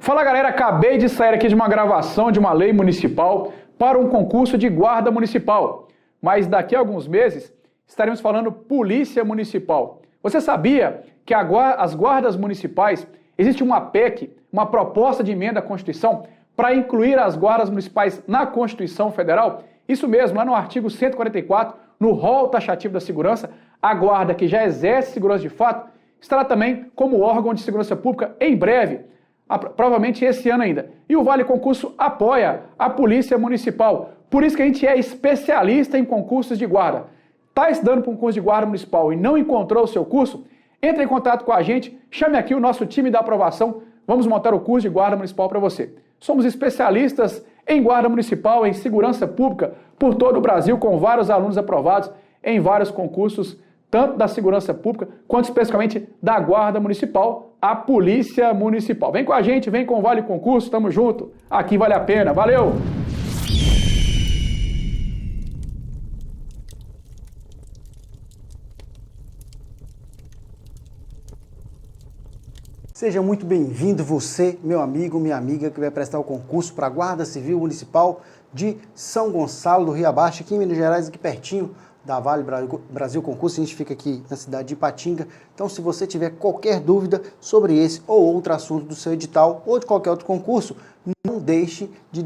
Fala galera, acabei de sair aqui de uma gravação de uma lei municipal para um concurso de guarda municipal. Mas daqui a alguns meses estaremos falando polícia municipal. Você sabia que as guardas municipais, existe uma PEC, uma proposta de emenda à Constituição, para incluir as guardas municipais na Constituição Federal? Isso mesmo, lá no artigo 144, no rol taxativo da segurança, a guarda que já exerce segurança de fato estará também como órgão de segurança pública em breve, provavelmente esse ano ainda. E o Vale Concurso apoia a Polícia Municipal. Por isso que a gente é especialista em concursos de guarda. Está estudando para um curso de guarda municipal e não encontrou o seu curso? Entre em contato com a gente, chame aqui o nosso time da aprovação, vamos montar o curso de guarda municipal para você. Somos especialistas em guarda municipal, em segurança pública por todo o Brasil, com vários alunos aprovados em vários concursos, tanto da segurança pública, quanto especificamente da guarda municipal, a polícia municipal. Vem com a gente, vem com o Vale Concurso, tamo junto, aqui vale a pena, valeu! Seja muito bem-vindo você, meu amigo, minha amiga, que vai prestar o concurso para a Guarda Civil Municipal de São Gonçalo do Rio Abaixo, aqui em Minas Gerais, aqui pertinho da Vale Brasil Concurso. A gente fica aqui na cidade de Ipatinga. Então, se você tiver qualquer dúvida sobre esse ou outro assunto do seu edital ou de qualquer outro concurso, não deixe de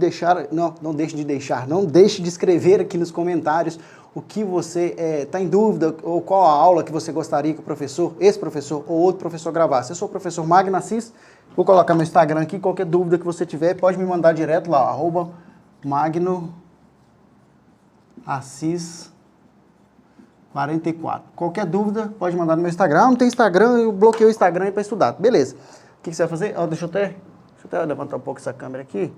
escrever aqui nos comentários o que você está em dúvida ou qual a aula que você gostaria que o professor, esse professor ou outro professor gravasse. Eu sou o professor Magno Assis, vou colocar meu Instagram aqui, qualquer dúvida que você tiver pode me mandar direto lá, @Magno Assis 44. Qualquer dúvida pode mandar no meu Instagram. Não tem Instagram, eu bloqueei o Instagram para estudar. Beleza. O que você vai fazer? Deixa eu até levantar um pouco essa câmera aqui.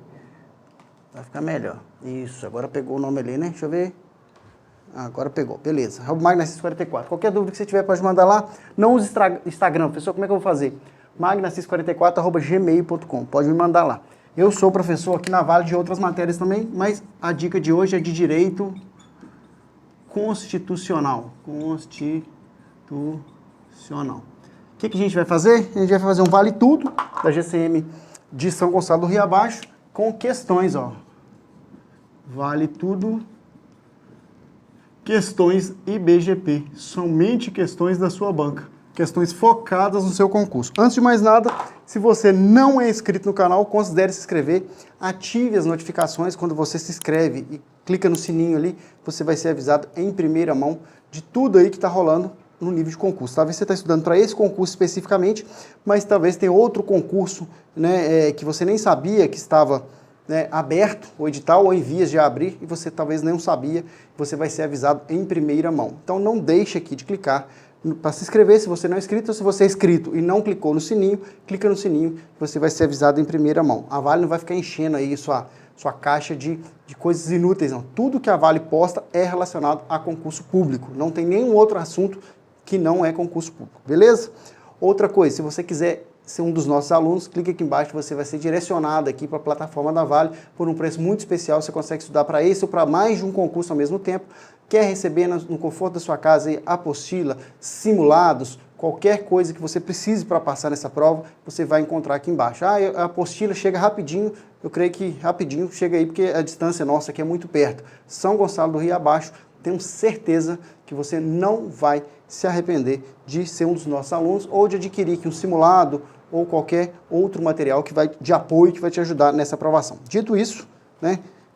Vai ficar melhor. Isso, agora pegou o nome ali, né? Deixa eu ver. Agora pegou, beleza. Magno Assis 44. Qualquer dúvida que você tiver, pode mandar lá. Não use Instagram, professor, como é que eu vou fazer? magnoassis44@gmail.com. Pode me mandar lá. Eu sou professor aqui na Vale de outras matérias também, mas a dica de hoje é de Direito Constitucional. O que a gente vai fazer? A gente vai fazer um Vale Tudo da GCM de São Gonçalo do Rio Abaixo com questões, Vale Tudo. Questões IBGP, somente questões da sua banca, questões focadas no seu concurso. Antes de mais nada, se você não é inscrito no canal, considere se inscrever, ative as notificações quando você se inscreve e clica no sininho ali, você vai ser avisado em primeira mão de tudo aí que está rolando no nível de concurso. Talvez você está estudando para esse concurso especificamente, mas talvez tenha outro concurso, né, que você nem sabia que estava aberto, o edital, ou em vias de abrir, e você talvez não sabia, você vai ser avisado em primeira mão. Então não deixe aqui de clicar para se inscrever se você não é inscrito, ou se você é inscrito e não clicou no sininho, clica no sininho, você vai ser avisado em primeira mão. A Vale não vai ficar enchendo aí sua caixa de coisas inúteis, não. Tudo que a Vale posta é relacionado a concurso público, não tem nenhum outro assunto que não é concurso público, beleza? Outra coisa, se você quiser ser um dos nossos alunos, clique aqui embaixo, você vai ser direcionado aqui para a plataforma da Vale por um preço muito especial. Você consegue estudar para esse ou para mais de um concurso ao mesmo tempo. Quer receber no conforto da sua casa aí, apostila, simulados, qualquer coisa que você precise para passar nessa prova, você vai encontrar aqui embaixo. A apostila chega rapidinho, eu creio que rapidinho chega aí, porque a distância nossa aqui é muito perto. São Gonçalo do Rio Abaixo, tenho certeza que você não vai se arrepender de ser um dos nossos alunos ou de adquirir aqui um simulado ou qualquer outro material de apoio que vai te ajudar nessa aprovação. Dito isso,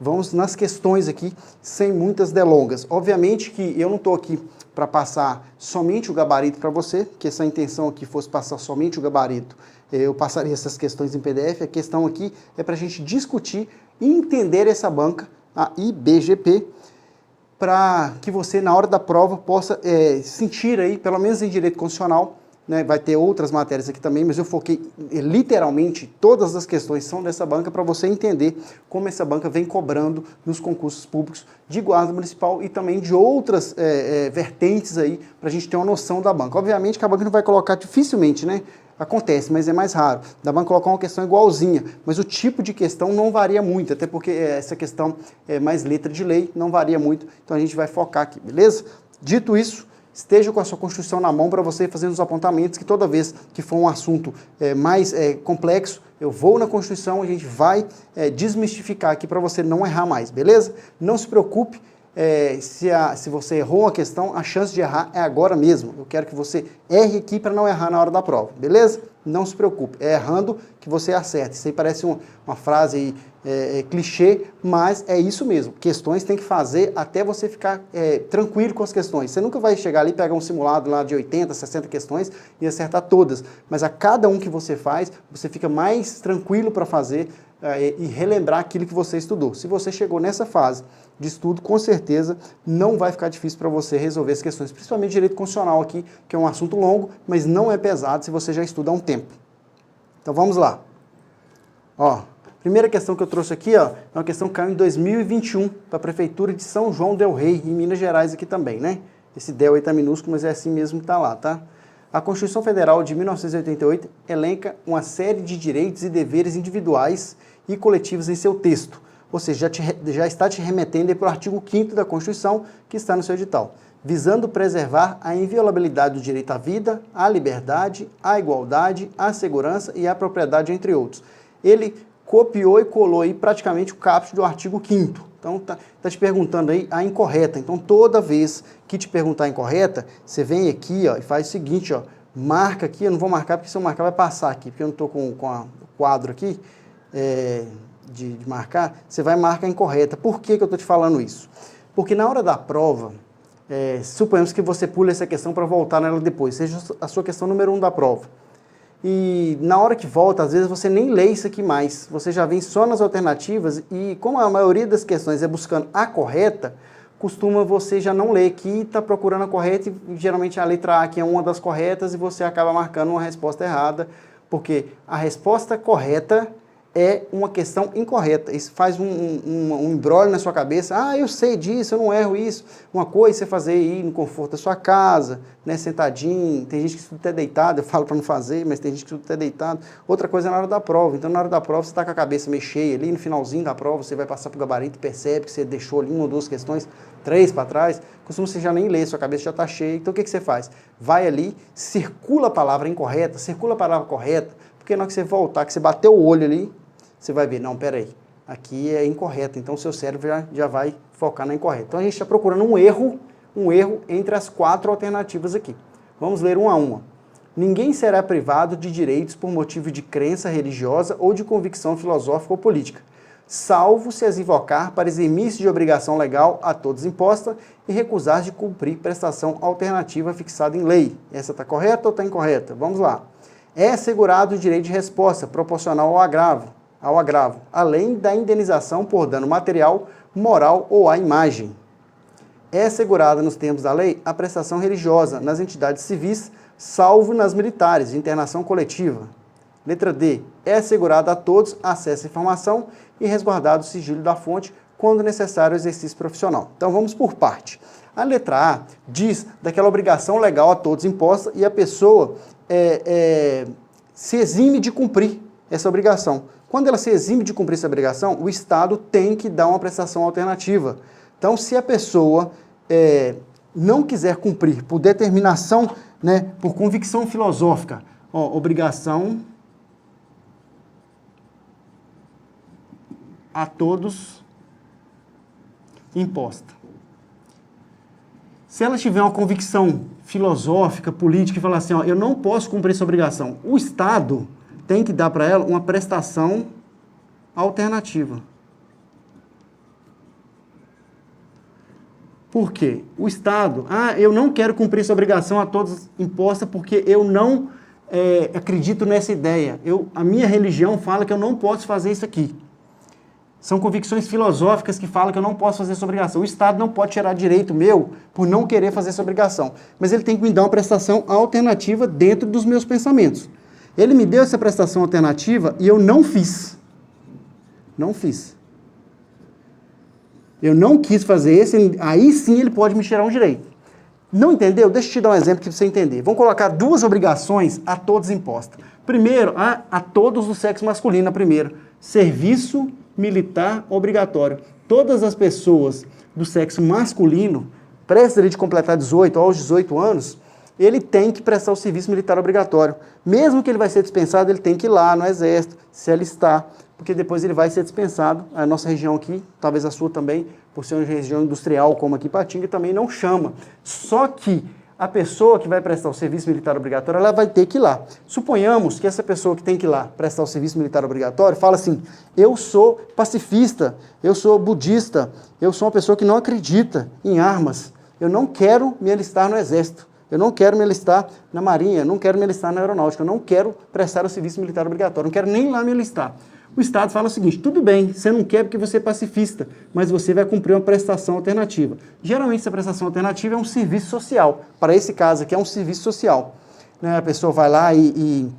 vamos nas questões aqui, sem muitas delongas. Obviamente que eu não estou aqui para passar somente o gabarito para você, que essa intenção aqui fosse passar somente o gabarito, eu passaria essas questões em PDF. A questão aqui é para a gente discutir e entender essa banca, a IBGP, para que você, na hora da prova, possa sentir aí, pelo menos em direito constitucional, vai ter outras matérias aqui também, mas eu foquei literalmente, todas as questões são dessa banca para você entender como essa banca vem cobrando nos concursos públicos de guarda municipal e também de outras vertentes aí, para a gente ter uma noção da banca. Obviamente que a banca não vai colocar dificilmente, acontece, mas é mais raro. Da banca colocar uma questão igualzinha, mas o tipo de questão não varia muito, até porque essa questão é mais letra de lei, não varia muito, então a gente vai focar aqui, beleza? Dito isso, esteja com a sua Constituição na mão para você fazer os apontamentos, que toda vez que for um assunto mais complexo, eu vou na Constituição, a gente vai desmistificar aqui para você não errar mais, beleza? Não se preocupe, se você errou uma questão, a chance de errar é agora mesmo. Eu quero que você erre aqui para não errar na hora da prova, beleza? Não se preocupe, é errando que você acerta. Isso aí parece uma frase clichê, mas é isso mesmo. Questões tem que fazer até você ficar tranquilo com as questões. Você nunca vai chegar ali e pegar um simulado lá de 80, 60 questões e acertar todas. Mas a cada um que você faz, você fica mais tranquilo para fazer e relembrar aquilo que você estudou. Se você chegou nessa fase de estudo, com certeza não vai ficar difícil para você resolver as questões, principalmente direito constitucional aqui, que é um assunto longo, mas não é pesado se você já estuda há um tempo. Então vamos lá. Ó, primeira questão que eu trouxe aqui, ó, é uma questão que caiu em 2021 para a Prefeitura de São João del Rei, em Minas Gerais aqui também, né? Esse del aí tá minúsculo, mas é assim mesmo que tá lá, tá? A Constituição Federal de 1988 elenca uma série de direitos e deveres individuais e coletivos em seu texto. Ou seja, já está te remetendo para o artigo 5º da Constituição, que está no seu edital, visando preservar a inviolabilidade do direito à vida, à liberdade, à igualdade, à segurança e à propriedade, entre outros. Ele copiou e colou aí praticamente o caput do artigo 5º. Então, tá te perguntando aí a incorreta. Então, toda vez que te perguntar a incorreta, você vem aqui, ó, e faz o seguinte, ó, marca aqui. Eu não vou marcar, porque se eu marcar vai passar aqui, porque eu não estou com o quadro aqui, de marcar, você vai marcar incorreta. Por que eu estou te falando isso? Porque na hora da prova, suponhamos que você pule essa questão para voltar nela depois, seja a sua questão número 1 da prova. E na hora que volta, às vezes você nem lê isso aqui mais, você já vem só nas alternativas e como a maioria das questões é buscando a correta, costuma você já não ler aqui, está procurando a correta e geralmente a letra A que é uma das corretas e você acaba marcando uma resposta errada, porque a resposta correta é uma questão incorreta. Isso faz um embrolho na sua cabeça. Ah, eu sei disso, eu não erro isso. Uma coisa é você fazer aí no conforto da sua casa, né, sentadinho. Tem gente que estuda até deitado, eu falo para não fazer, mas tem gente que estuda até deitado. Outra coisa é na hora da prova. Então, na hora da prova, você está com a cabeça meio cheia ali, no finalzinho da prova, você vai passar para o gabarito e percebe que você deixou ali uma ou duas questões, 3 para trás. Costuma você já nem ler, sua cabeça já está cheia. Então, o que você faz? Vai ali, circula a palavra incorreta, circula a palavra correta, porque na hora que você voltar, que você bater o olho ali, você vai ver, não, peraí, aqui é incorreto, então o seu cérebro já vai focar na incorreta. Então a gente está procurando um erro entre as 4 alternativas aqui. Vamos ler uma a uma. Ninguém será privado de direitos por motivo de crença religiosa ou de convicção filosófica ou política, salvo se as invocar para eximir-se de obrigação legal a todos imposta e recusar de cumprir prestação alternativa fixada em lei. Essa está correta ou está incorreta? Vamos lá. É assegurado o direito de resposta proporcional ao agravo, além da indenização por dano material, moral ou à imagem. É assegurada nos termos da lei a prestação religiosa nas entidades civis, salvo nas militares, de internação coletiva. Letra D. É assegurado a todos acesso à informação e resguardado o sigilo da fonte quando necessário o exercício profissional. Então vamos por parte. A letra A diz daquela obrigação legal a todos imposta e a pessoa se exime de cumprir essa obrigação. Quando ela se exime de cumprir essa obrigação, o Estado tem que dar uma prestação alternativa. Então, se a pessoa não quiser cumprir por determinação, né, por convicção filosófica, obrigação a todos imposta. Se ela tiver uma convicção filosófica, política, e falar assim, eu não posso cumprir essa obrigação, o Estado tem que dar para ela uma prestação alternativa. Por quê? O Estado, eu não quero cumprir essa obrigação a todos imposta porque eu não acredito nessa ideia. A minha religião fala que eu não posso fazer isso aqui. São convicções filosóficas que falam que eu não posso fazer essa obrigação. O Estado não pode tirar direito meu por não querer fazer essa obrigação. Mas ele tem que me dar uma prestação alternativa dentro dos meus pensamentos. Ele me deu essa prestação alternativa e eu não fiz. Não fiz. Eu não quis fazer esse, aí sim ele pode me tirar um direito. Não entendeu? Deixa eu te dar um exemplo para você entender. Vamos colocar 2 obrigações a todos impostas. Primeiro, a todos do sexo masculino, a primeira. Serviço militar obrigatório. Todas as pessoas do sexo masculino prestes ali de completar 18 aos 18 anos, ele tem que prestar o serviço militar obrigatório. Mesmo que ele vai ser dispensado, ele tem que ir lá no Exército, se alistar, porque depois ele vai ser dispensado. A nossa região aqui, talvez a sua também, por ser uma região industrial como aqui Patinga, também não chama. Só que a pessoa que vai prestar o serviço militar obrigatório, ela vai ter que ir lá. Suponhamos que essa pessoa que tem que ir lá prestar o serviço militar obrigatório fala assim, eu sou pacifista, eu sou budista, eu sou uma pessoa que não acredita em armas, eu não quero me alistar no Exército, eu não quero me alistar na Marinha, eu não quero me alistar na Aeronáutica, eu não quero prestar o serviço militar obrigatório, eu não quero nem lá me alistar. O Estado fala o seguinte, tudo bem, você não quer porque você é pacifista, mas você vai cumprir uma prestação alternativa. Geralmente essa prestação alternativa é um serviço social. Para esse caso aqui é um serviço social. Né? A pessoa vai lá e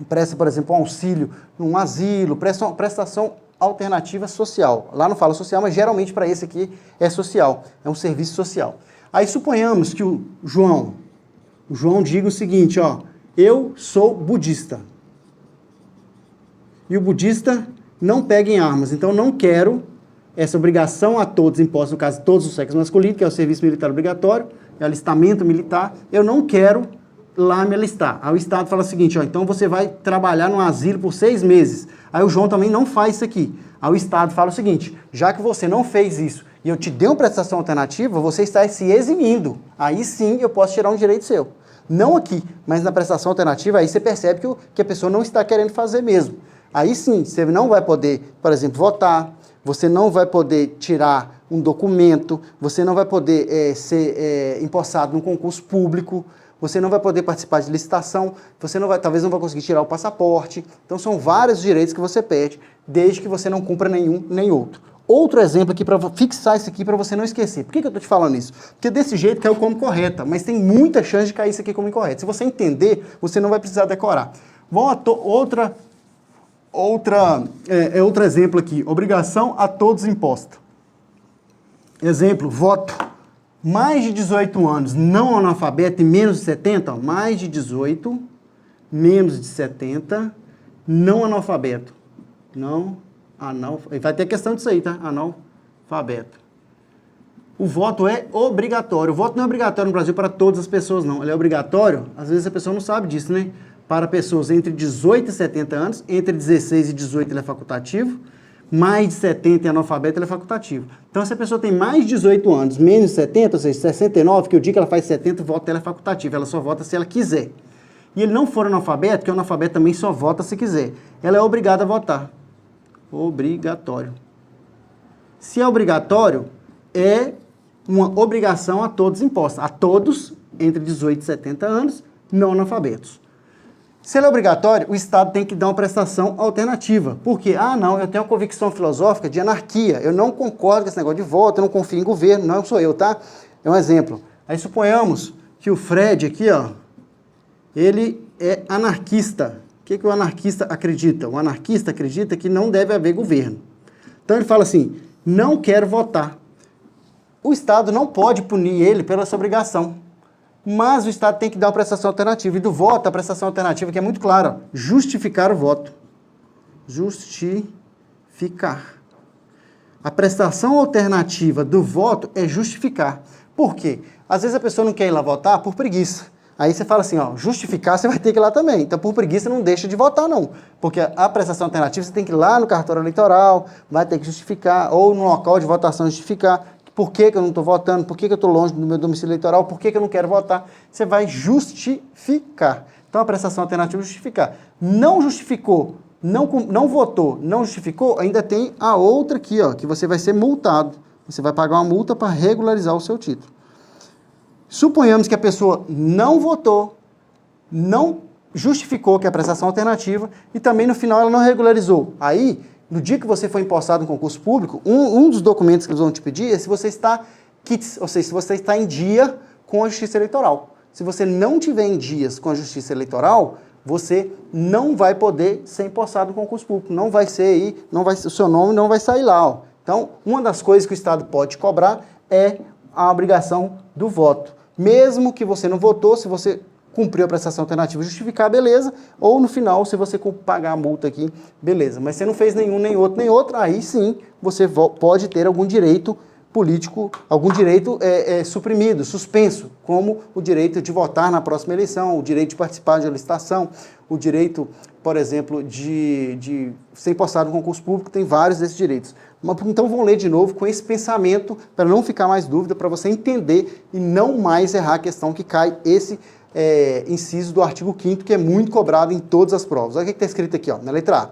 presta, por exemplo, um auxílio num asilo, presta uma prestação alternativa social. Lá não fala social, mas geralmente para esse aqui é social, é um serviço social. Aí suponhamos que o João diga o seguinte, ó, eu sou budista. E o budista não pega em armas, então não quero essa obrigação a todos, imposta no caso todos os sexos masculinos, que é o serviço militar obrigatório, é o alistamento militar, eu não quero lá me alistar. Aí o Estado fala o seguinte, ó, então você vai trabalhar num asilo por 6 meses. Aí o João também não faz isso aqui. Aí o Estado fala o seguinte, já que você não fez isso e eu te dei uma prestação alternativa, você está se eximindo. Aí sim eu posso tirar um direito seu. Não aqui, mas na prestação alternativa, aí você percebe que a pessoa não está querendo fazer mesmo. Aí sim, você não vai poder, por exemplo, votar, você não vai poder tirar um documento, você não vai poder ser empossado num concurso público, você não vai poder participar de licitação, você talvez não vai conseguir tirar o passaporte. Então são vários direitos que você perde, desde que você não cumpra nenhum nem outro. Outro exemplo aqui para fixar isso aqui para você não esquecer. Por que eu estou te falando isso? Porque desse jeito caiu como correta, mas tem muita chance de cair isso aqui como incorreto. Se você entender, você não vai precisar decorar. Outro exemplo aqui, obrigação a todos imposta. Exemplo, voto. Mais de 18 anos, não analfabeto e menos de 70, ó, mais de 18, menos de 70, não analfabeto. Vai ter questão disso aí, tá? Analfabeto. O voto é obrigatório. O voto não é obrigatório no Brasil para todas as pessoas, não. Ele é obrigatório, às vezes a pessoa não sabe disso, né? Para pessoas entre 18 e 70 anos, entre 16 e 18 ele é facultativo, mais de 70 e analfabeto ele é facultativo. Então, se a pessoa tem mais de 18 anos, menos de 70, ou seja, 69, que o dia que ela faz 70, o voto dela é facultativo, ela só vota se ela quiser. E ele não for analfabeto, que o analfabeto também só vota se quiser. Ela é obrigada a votar. Obrigatório. Se é obrigatório, é uma obrigação a todos imposta. A todos entre 18 e 70 anos, não analfabetos. Se ele é obrigatório, o Estado tem que dar uma prestação alternativa. Por quê? Não, eu tenho uma convicção filosófica de anarquia. Eu não concordo com esse negócio de voto, eu não confio em governo, não sou eu, tá? É um exemplo. Aí suponhamos que o Fred aqui, ó, ele é anarquista. O que o anarquista acredita? O anarquista acredita que não deve haver governo. Então ele fala assim, não quero votar. O Estado não pode punir ele pela essa obrigação. Mas o Estado tem que dar uma prestação alternativa. E do voto, a prestação alternativa que é muito clara, justificar o voto. Justificar. A prestação alternativa do voto é justificar. Por quê? Às vezes a pessoa não quer ir lá votar por preguiça. Aí você fala assim, ó, justificar você vai ter que ir lá também. Então, por preguiça, não deixa de votar, não. Porque a prestação alternativa você tem que ir lá no cartório eleitoral, vai ter que justificar, ou no local de votação justificar. Por que eu não estou votando? Por que eu estou longe do meu domicílio eleitoral? Por que eu não quero votar? Você vai justificar. Então, a prestação alternativa é justificar. Não justificou, não votou, não justificou, ainda tem a outra aqui, ó, que você vai ser multado. Você vai pagar uma multa para regularizar o seu título. Suponhamos que a pessoa não votou, não justificou que é a prestação alternativa e também no final ela não regularizou. Aí, no dia que você for empossado no concurso público, um dos documentos que eles vão te pedir é se você está ou seja, se você está em dia com a Justiça Eleitoral. Se você não tiver em dias com a Justiça Eleitoral, você não vai poder ser empossado no concurso público. Não vai ser aí, o seu nome não vai sair lá. Ó. Então, uma das coisas que o Estado pode cobrar é a obrigação do voto. Mesmo que você não votou, se você cumpriu a prestação alternativa, justificar, beleza, ou no final, se você pagar a multa aqui, beleza. Mas você não fez nenhum, nem outro, aí sim, você pode ter algum direito político, algum direito suprimido, suspenso, como o direito de votar na próxima eleição, o direito de participar de uma licitação, o direito, por exemplo, de ser postado no concurso público, tem vários desses direitos. Então vamos ler de novo com esse pensamento, para não ficar mais dúvida, para você entender e não mais errar a questão que cai esse inciso do artigo 5º, que é muito cobrado em todas as provas. Olha o que está escrito aqui, ó, na letra A.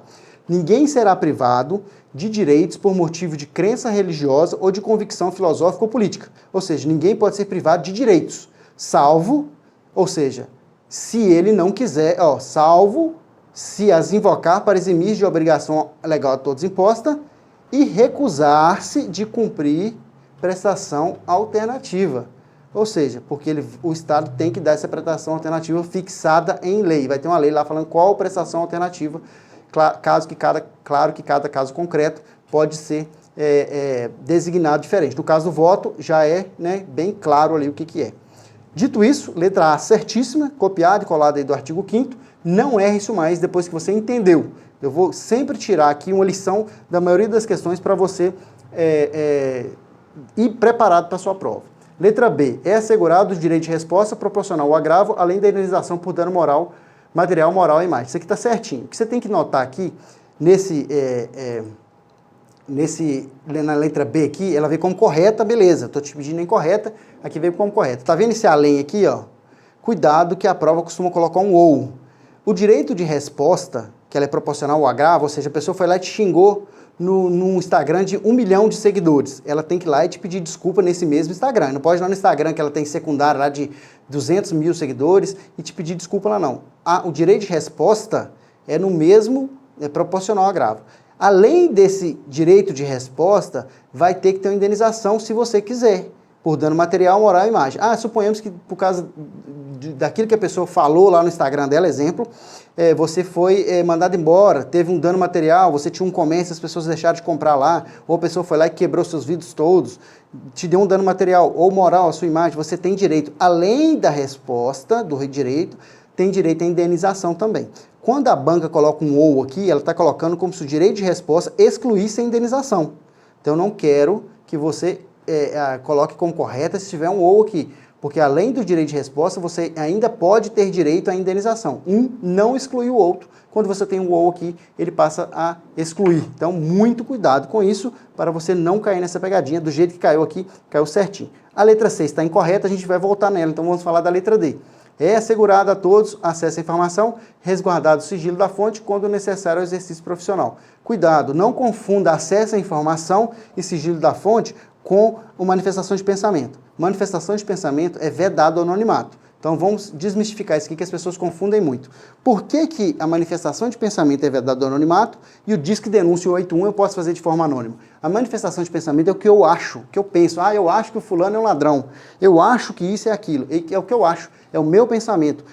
Ninguém será privado de direitos por motivo de crença religiosa ou de convicção filosófica ou política. Ou seja, ninguém pode ser privado de direitos, salvo, ou seja, se ele não quiser, salvo se as invocar para eximir de obrigação legal a todos imposta e recusar-se de cumprir prestação alternativa. Ou seja, porque o Estado tem que dar essa prestação alternativa fixada em lei. Vai ter uma lei lá falando qual prestação alternativa. Claro que cada caso concreto pode ser designado diferente. No caso do voto, já é bem claro ali o que é. Dito isso, letra A certíssima, copiada e colada aí do artigo 5º, não erre isso mais depois que você entendeu. Eu vou sempre tirar aqui uma lição da maioria das questões para você ir preparado para a sua prova. Letra B, é assegurado o direito de resposta proporcional ao agravo, além da indenização por dano moral, material, moral e imagem. Isso aqui está certinho. O que você tem que notar aqui, na letra B aqui, ela veio como correta, beleza. Estou te pedindo incorreta, aqui veio como correta. Tá vendo esse além aqui, ó? Cuidado que a prova costuma colocar um ou. O direito de resposta, que ela é proporcional ao agravo, ou seja, a pessoa foi lá e te xingou no Instagram de 1 milhão de seguidores. Ela tem que ir lá e te pedir desculpa nesse mesmo Instagram. Não pode ir lá no Instagram que ela tem secundária lá de 200 mil seguidores e te pedir desculpa lá não. O direito de resposta é no mesmo, proporcional ao agravo. Além desse direito de resposta, vai ter que ter uma indenização se você quiser, por dano material, moral e imagem. Suponhamos que por causa daquilo que a pessoa falou lá no Instagram dela, exemplo, você foi mandado embora, teve um dano material, você tinha um comércio, as pessoas deixaram de comprar lá, ou a pessoa foi lá e quebrou seus vidros todos, te deu um dano material ou moral à sua imagem, você tem direito, além da resposta do direito, tem direito à indenização também. Quando a banca coloca um ou aqui, ela está colocando como se o direito de resposta excluísse a indenização. Então, eu não quero que você coloque como correta se tiver um ou aqui, porque além do direito de resposta, você ainda pode ter direito à indenização. Um não exclui o outro. Quando você tem um ou aqui, ele passa a excluir. Então, muito cuidado com isso, para você não cair nessa pegadinha. Do jeito que caiu aqui, caiu certinho. A letra C está incorreta, a gente vai voltar nela. Então, vamos falar da letra D. É assegurado a todos acesso à informação, resguardado o sigilo da fonte quando necessário ao exercício profissional. Cuidado, não confunda acesso à informação e sigilo da fonte com uma manifestação de pensamento. Manifestação de pensamento é vedado ao anonimato. Então vamos desmistificar isso aqui que as pessoas confundem muito. Por que a manifestação de pensamento é vedado ao anonimato e o Disque Denúncia 181 eu posso fazer de forma anônima? A manifestação de pensamento é o que eu acho, o que eu penso. Eu acho que o fulano é um ladrão. Eu acho que isso é aquilo. É o que eu acho, é o meu pensamento.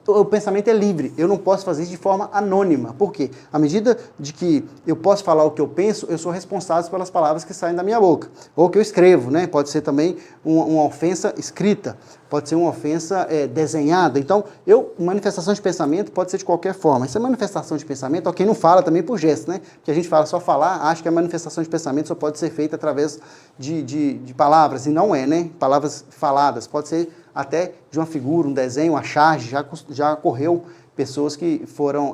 O pensamento é livre, eu não posso fazer isso de forma anônima. Por quê? À medida de que eu posso falar o que eu penso, eu sou responsável pelas palavras que saem da minha boca. Ou que eu escrevo, né? Pode ser também uma ofensa escrita, pode ser uma ofensa desenhada. Então, manifestação de pensamento pode ser de qualquer forma. Essa manifestação de pensamento, quem não fala também por gesto, né? Porque a gente fala só falar, acha que a manifestação de pensamento só pode ser feita através de palavras, e não é, né? Palavras faladas, pode ser até de uma figura, um desenho, uma charge. Já ocorreu pessoas que foram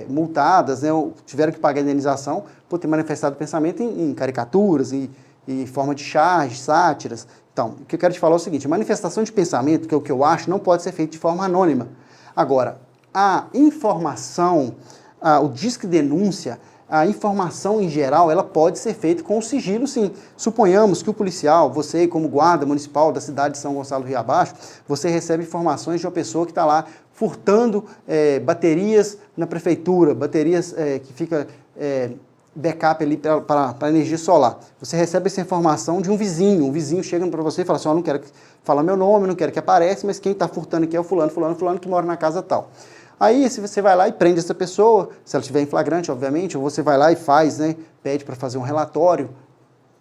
multadas, né, ou tiveram que pagar a indenização por ter manifestado pensamento em caricaturas, em forma de charge, sátiras. Então, o que eu quero te falar é o seguinte, a manifestação de pensamento, que é o que eu acho, não pode ser feita de forma anônima. Agora, a informação, o Disque Denúncia, a informação em geral, ela pode ser feita com o sigilo, sim. Suponhamos que o policial, você como guarda municipal da cidade de São Gonçalo do Rio Abaixo, você recebe informações de uma pessoa que está lá furtando baterias na prefeitura, baterias que fica backup ali para energia solar. Você recebe essa informação de um vizinho chega para você e fala assim, não quero falar meu nome, não quero que apareça, mas quem está furtando aqui é o fulano que mora na casa tal. Aí, se você vai lá e prende essa pessoa, se ela estiver em flagrante, obviamente, ou você vai lá e faz, né, pede para fazer um relatório,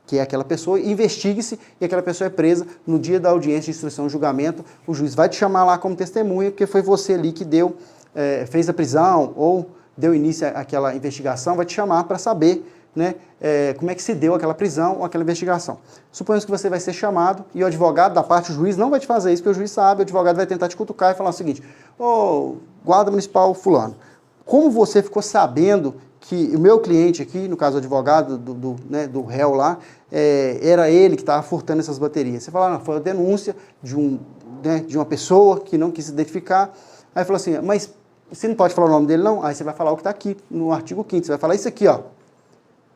que é aquela pessoa, investigue-se e aquela pessoa é presa no dia da audiência de instrução e julgamento, o juiz vai te chamar lá como testemunha, porque foi você ali que fez a prisão ou deu início àquela investigação, vai te chamar para saber, né, como é que se deu aquela prisão ou aquela investigação. Suponhamos que você vai ser chamado e o advogado da parte, o juiz, não vai te fazer isso, porque o juiz sabe, o advogado vai tentar te cutucar e falar o seguinte: ô, guarda municipal fulano, como você ficou sabendo que o meu cliente aqui, no caso o advogado do réu lá, era ele que estava furtando essas baterias? Você fala: não, foi a denúncia de uma pessoa que não quis se identificar. Aí falou assim: mas você não pode falar o nome dele, não? Aí você vai falar o que está aqui no artigo 5º, você vai falar isso aqui, ó.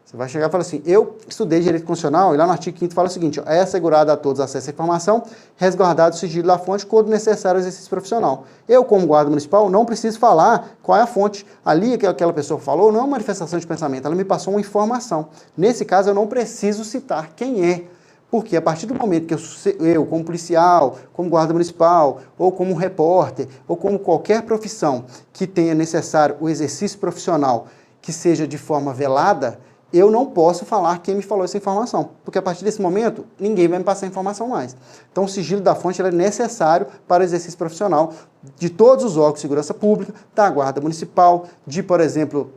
Você vai chegar e falar assim: eu estudei Direito Constitucional, e lá no artigo 5º fala o seguinte: ó, é assegurado a todos acesso à informação, resguardado o sigilo da fonte, quando necessário o exercício profissional. Eu, como guarda municipal, não preciso falar qual é a fonte. Ali, que aquela pessoa falou, não é uma manifestação de pensamento, ela me passou uma informação. Nesse caso, eu não preciso citar quem é. Porque a partir do momento que eu, como policial, como guarda municipal, ou como repórter, ou como qualquer profissão que tenha necessário o exercício profissional que seja de forma velada, eu não posso falar quem me falou essa informação, porque a partir desse momento, ninguém vai me passar a informação mais. Então, o sigilo da fonte é necessário para o exercício profissional de todos os órgãos de segurança pública, da guarda municipal, de, por exemplo,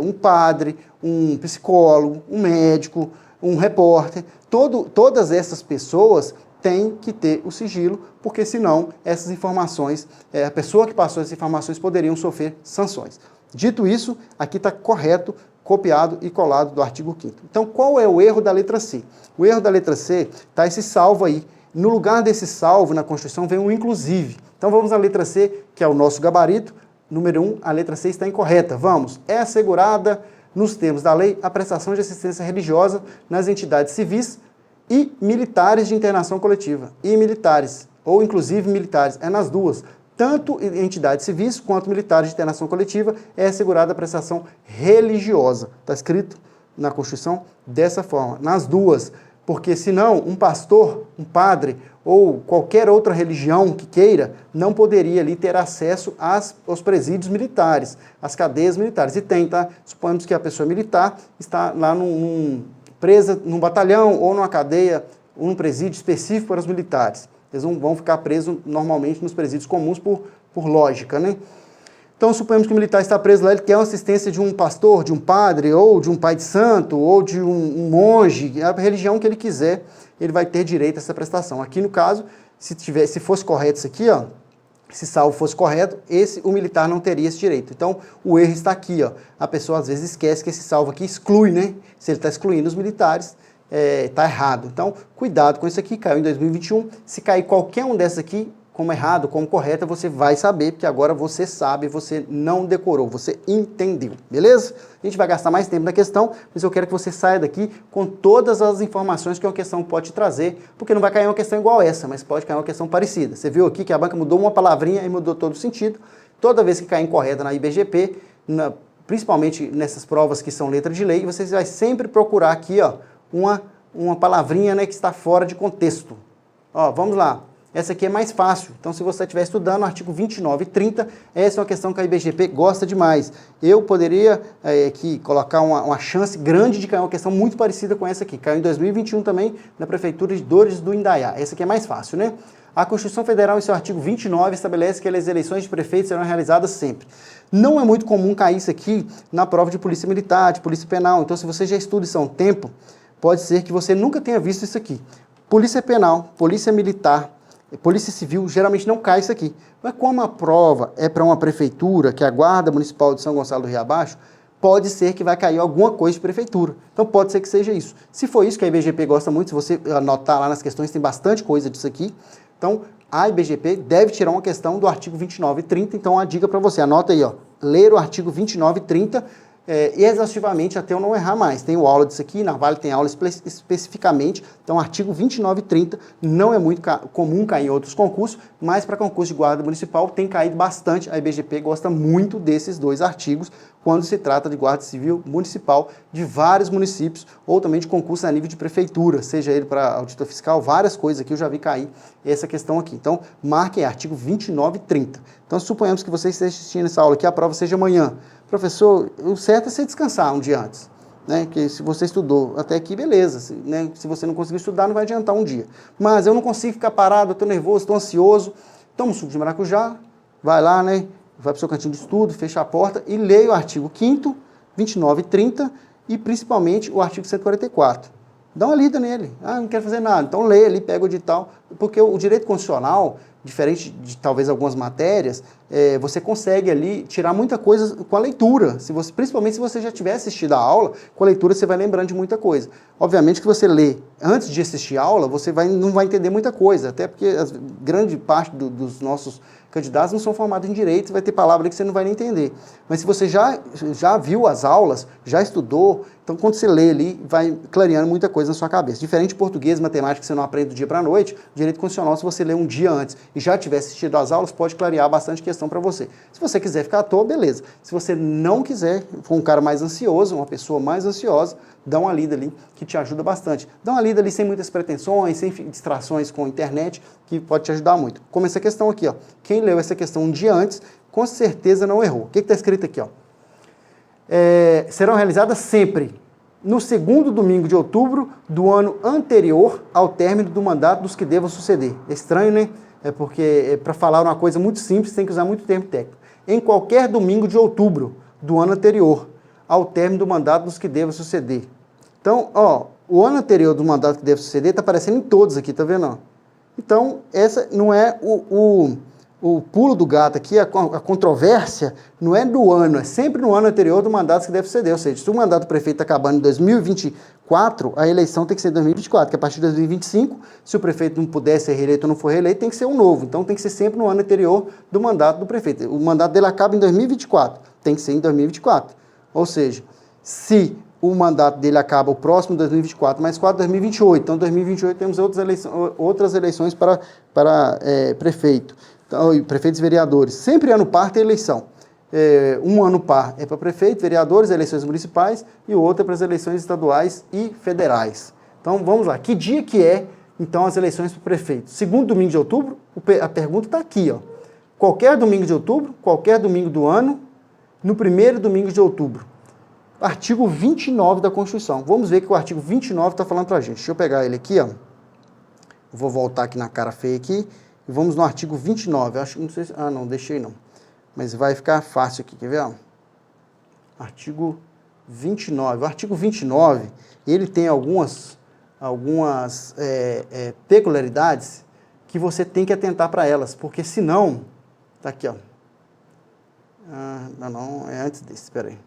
um padre, um psicólogo, um médico, um repórter. Todas essas pessoas têm que ter o sigilo, porque senão essas informações, a pessoa que passou essas informações poderiam sofrer sanções. Dito isso, aqui está correto, copiado e colado do artigo 5º. Então, qual é o erro da letra C? O erro da letra C está esse salvo aí. No lugar desse salvo, na Constituição, vem um inclusive. Então, vamos à letra C, que é o nosso gabarito. Número 1, a letra C está incorreta. Vamos. É assegurada, nos termos da lei, a prestação de assistência religiosa nas entidades civis e militares de internação coletiva. E militares, ou inclusive militares, é nas duas. Tanto entidades civis quanto militares de internação coletiva é assegurada a prestação religiosa. Está escrito na Constituição dessa forma, nas duas. Porque senão um pastor, um padre ou qualquer outra religião que queira, não poderia ali ter acesso aos presídios militares, às cadeias militares. E tem, tá? Suponhamos que a pessoa militar está lá presa num batalhão ou numa cadeia, ou num presídio específico para os militares. Eles não vão ficar presos normalmente nos presídios comuns por lógica, né? Então, suponhamos que o militar está preso lá, ele quer uma assistência de um pastor, de um padre, ou de um pai de santo, ou de um monge, a religião que ele quiser, ele vai ter direito a essa prestação. Aqui, no caso, se fosse correto isso aqui, ó, se salvo fosse correto, o militar não teria esse direito. Então, o erro está aqui, ó. A pessoa, às vezes, esquece que esse salvo aqui exclui, né? Se ele está excluindo os militares, está errado. Então, cuidado com isso aqui, caiu em 2021. Se cair qualquer um dessas aqui, como errado, como correta, você vai saber, porque agora você sabe, você não decorou, você entendeu, beleza? A gente vai gastar mais tempo na questão, mas eu quero que você saia daqui com todas as informações que uma questão pode te trazer, porque não vai cair uma questão igual essa, mas pode cair uma questão parecida. Você viu aqui que a banca mudou uma palavrinha e mudou todo o sentido. Toda vez que cair incorreta na IBGP, principalmente nessas provas que são letra de lei, você vai sempre procurar aqui, ó, uma palavrinha, né, que está fora de contexto. Ó, vamos lá. Essa aqui é mais fácil. Então, se você estiver estudando o artigo 29 e 30, essa é uma questão que a IBGP gosta demais. Eu poderia aqui colocar uma chance grande de cair uma questão muito parecida com essa aqui. Caiu em 2021 também na Prefeitura de Dores do Indaiá. Essa aqui é mais fácil, né? A Constituição Federal, em seu artigo 29, estabelece que as eleições de prefeitos serão realizadas sempre. Não é muito comum cair isso aqui na prova de polícia militar, de polícia penal. Então, se você já estuda isso há um tempo, pode ser que você nunca tenha visto isso aqui. Polícia penal, polícia militar, polícia civil, geralmente não cai isso aqui. Mas como a prova é para uma prefeitura, que é a Guarda Municipal de São Gonçalo do Riabaixo, pode ser que vai cair alguma coisa de prefeitura. Então pode ser que seja isso. Se for isso que a IBGP gosta muito, se você anotar lá nas questões, tem bastante coisa disso aqui. Então a IBGP deve tirar uma questão do artigo 29 e 30. Então a dica para você, anota aí, ó, ler o artigo 29 e 30 exaustivamente até eu não errar mais. Tem aula disso aqui, na Vale tem aula especificamente, então artigo 29 e 30 não é muito comum cair em outros concursos, mas para concurso de guarda municipal tem caído bastante. A IBGP gosta muito desses dois artigos quando se trata de guarda civil municipal de vários municípios ou também de concurso a nível de prefeitura, seja ele para auditor fiscal, várias coisas aqui eu já vi cair essa questão aqui. Então, marque artigo 29 e 30. Então, suponhamos que você esteja assistindo essa aula aqui, a prova seja amanhã. Professor, o certo é você descansar um dia antes, né? Que se você estudou até aqui, beleza, né? Se você não conseguir estudar, não vai adiantar um dia. Mas eu não consigo ficar parado, eu estou nervoso, estou ansioso. Toma um suco de maracujá, vai lá, né? Vai para o seu cantinho de estudo, fecha a porta e leia o artigo 5º, 29 e 30 e principalmente o artigo 144. Dá uma lida nele. Ah, não quero fazer nada. Então lê ali, pega o edital, porque o direito constitucional, diferente de talvez algumas matérias, você consegue ali tirar muita coisa com a leitura. Principalmente se você já tiver assistido a aula, com a leitura você vai lembrando de muita coisa. Obviamente que você lê antes de assistir a aula, você não vai entender muita coisa, até porque grande parte dos nossos candidatos não são formados em direito, vai ter palavra ali que você não vai nem entender. Mas se você já viu as aulas, já estudou, então quando você lê ali, vai clareando muita coisa na sua cabeça. Diferente de português, matemática, que você não aprende do dia para a noite, direito constitucional, se você lê um dia antes e já tiver assistido às aulas, pode clarear bastante questão para você. Se você quiser ficar à toa, beleza. Se você não quiser, for um cara mais ansioso, uma pessoa mais ansiosa, dá uma lida ali que te ajuda bastante. Dá uma lida ali sem muitas pretensões, sem distrações com a internet, que pode te ajudar muito. Como essa questão aqui, ó. Quem leu essa questão um dia antes, com certeza não errou. O que está escrito aqui, ó? Serão realizadas sempre no segundo domingo de outubro do ano anterior ao término do mandato dos que devam suceder. É estranho, né? Porque para falar uma coisa muito simples tem que usar muito termo técnico. Em qualquer domingo de outubro do ano anterior ao término do mandato dos que devam suceder. Então, ó, o ano anterior do mandato que deve suceder está aparecendo em todos aqui, tá vendo? Então, essa não é o pulo do gato aqui, a controvérsia não é do ano, é sempre no ano anterior do mandato que deve suceder. Ou seja, se o mandato do prefeito está acabando em 2024, a eleição tem que ser em 2024, que a partir de 2025, se o prefeito não puder ser reeleito ou não for reeleito, tem que ser um novo. Então, tem que ser sempre no ano anterior do mandato do prefeito. O mandato dele acaba em 2024, tem que ser em 2024. Ou seja, se o mandato dele acaba o próximo 2024, mais 4, 2028. Então, 2028 temos outras eleições para prefeito. Então, prefeitos e vereadores. Sempre ano par tem eleição. Um ano par é para prefeito, vereadores, eleições municipais, e o outro é para as eleições estaduais e federais. Então, vamos lá. Que dia que é, então, as eleições para prefeito? Segundo domingo de outubro? A pergunta está aqui, ó. Qualquer domingo de outubro, qualquer domingo do ano, no primeiro domingo de outubro. Artigo 29 da Constituição. Vamos ver o que o artigo 29 está falando para a gente. Deixa eu pegar ele aqui, ó. Vou voltar aqui na cara feia aqui. E vamos no artigo 29. Acho que não sei se... Ah, não, deixei não. Mas vai ficar fácil aqui, quer ver? Ó? Artigo 29. O artigo 29, ele tem algumas peculiaridades que você tem que atentar para elas. Porque senão... Tá aqui, ó. Não, é antes desse, espera aí.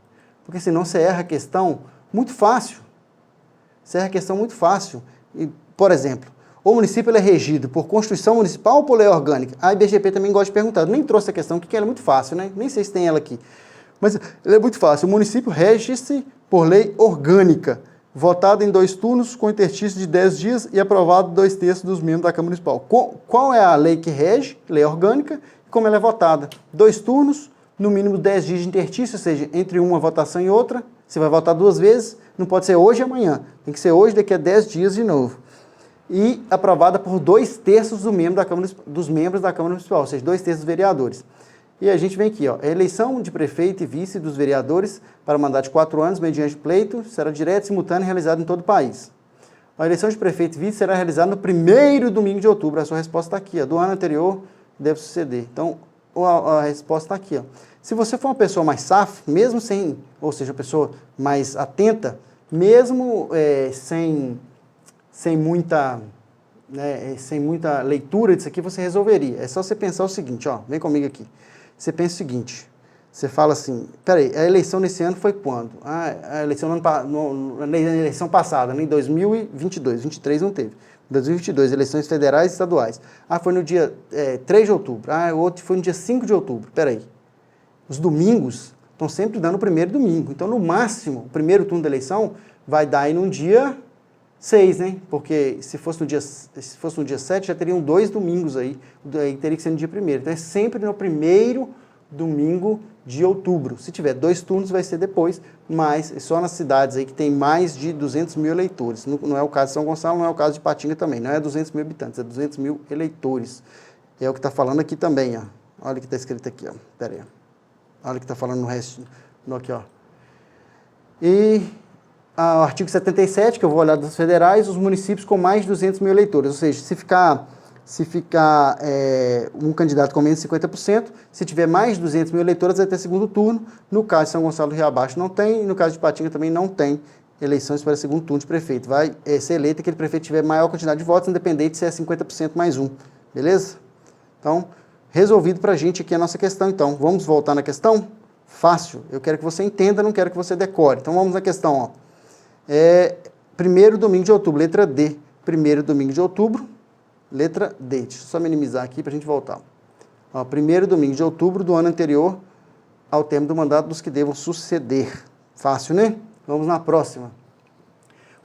Porque senão você erra a questão muito fácil. Você erra a questão muito fácil. E, por exemplo, o município ele é regido por Constituição Municipal ou por lei orgânica? A IBGP também gosta de perguntar. Eu nem trouxe a questão, porque ela é muito fácil, né? Nem sei se tem ela aqui. Mas ela é muito fácil. O município rege-se por lei orgânica, votada em 2 turnos, com interstício de 10 dias e aprovado 2/3 dos membros da Câmara Municipal. Qual é a lei que rege? Lei orgânica. E como ela é votada? 2 turnos, no mínimo 10 dias de interstício, ou seja, entre uma votação e outra, você vai votar 2 vezes, não pode ser hoje e amanhã, tem que ser hoje, daqui a 10 dias de novo. E aprovada por 2/3 dos membros da Câmara Municipal, ou seja, 2/3 dos vereadores. E a gente vem aqui, ó, a eleição de prefeito e vice dos vereadores para mandato de 4 anos, mediante pleito, será direta e simultânea e realizada em todo o país. A eleição de prefeito e vice será realizada no primeiro domingo de outubro, a sua resposta está aqui, ó, do ano anterior deve suceder. Então, a resposta está aqui, ó. Se você for uma pessoa mais safra, mesmo sem, ou seja, uma pessoa mais atenta, mesmo sem muita leitura disso aqui, você resolveria. É só você pensar o seguinte, ó, vem comigo aqui. Você pensa o seguinte, você fala assim, peraí, a eleição nesse ano foi quando? A eleição na eleição passada, né, em 2022, 23 não teve. 2022, eleições federais e estaduais. Foi no dia 3 de outubro. O outro foi no dia 5 de outubro. Peraí. Os domingos estão sempre dando o primeiro domingo. Então, no máximo, o primeiro turno da eleição vai dar aí no dia 6, né? Porque se fosse no dia 7, já teriam 2 domingos aí. Aí teria que ser no dia 1º. Então, é sempre no primeiro domingo de outubro. Se tiver 2 turnos, vai ser depois, mas só nas cidades aí que tem mais de 200 mil eleitores. Não é o caso de São Gonçalo, não é o caso de Patinga também. Não é 200 mil habitantes, é 200 mil eleitores. É o que está falando aqui também, ó. Olha o que está escrito aqui, ó. Pera aí. Olha o que está falando no resto. Aqui, ó. E o artigo 77, que eu vou olhar das federais, os municípios com mais de 200 mil eleitores. Ou seja, se ficar se ficar um candidato com menos de 50%, se tiver mais de 200 mil eleitores, vai ter segundo turno. No caso de São Gonçalo do Rio Abaixo não tem, e no caso de Ipatinga também não tem eleições para segundo turno de prefeito. Vai ser eleito aquele prefeito que tiver maior quantidade de votos, independente se é 50% mais um, beleza? Então, resolvido para a gente aqui a nossa questão. Então, vamos voltar na questão? Fácil. Eu quero que você entenda, não quero que você decore. Então, vamos na questão, ó. Primeiro domingo de outubro, letra D. Primeiro domingo de outubro, letra D. Deixa eu só minimizar aqui para a gente voltar. Ó, primeiro domingo de outubro do ano anterior ao término do mandato dos que devam suceder. Fácil, né? Vamos na próxima.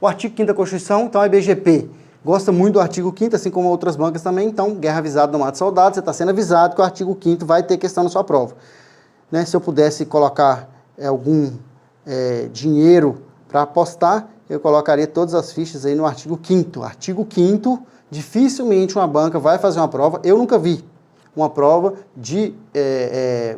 O artigo 5º da Constituição, então, a IBGP gosta muito do artigo 5º, assim como outras bancas também. Então, guerra avisada não mata soldado. Você está sendo avisado que o artigo 5º vai ter questão na sua prova. Né? Se eu pudesse colocar algum dinheiro para apostar, eu colocaria todas as fichas aí no artigo 5º. Artigo 5º, dificilmente uma banca vai fazer uma prova, eu nunca vi, uma prova de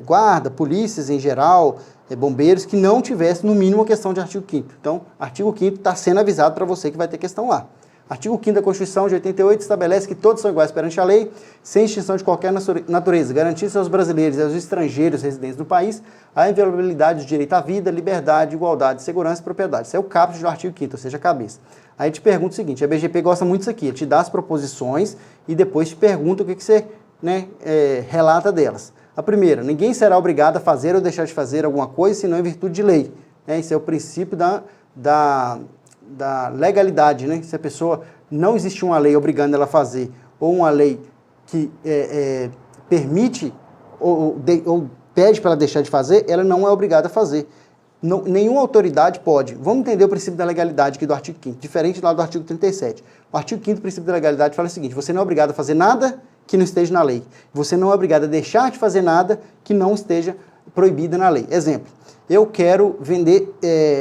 guarda, polícias em geral, bombeiros, que não tivesse no mínimo a questão de artigo 5º. Então, artigo 5º está sendo avisado para você que vai ter questão lá. Artigo 5º da Constituição de 88 estabelece que todos são iguais perante a lei, sem extinção de qualquer natureza, garantindo aos brasileiros e aos estrangeiros residentes do país a inviolabilidade do direito à vida, liberdade, igualdade, segurança e propriedade. Isso é o caput do artigo 5º, ou seja, a cabeça. Aí te pergunta o seguinte, a BGP gosta muito disso aqui, ele te dá as proposições e depois te pergunta o que você relata delas. A primeira, ninguém será obrigado a fazer ou deixar de fazer alguma coisa, senão em virtude de lei. Esse é o princípio da legalidade, né? Se a pessoa não existe uma lei obrigando ela a fazer, ou uma lei que permite ou pede para ela deixar de fazer, ela não é obrigada a fazer. Não, nenhuma autoridade pode. Vamos entender o princípio da legalidade aqui do artigo 5º, diferente lá do artigo 37. O artigo 5º do princípio da legalidade fala o seguinte, você não é obrigado a fazer nada que não esteja na lei. Você não é obrigado a deixar de fazer nada que não esteja proibida na lei. Exemplo, eu quero vender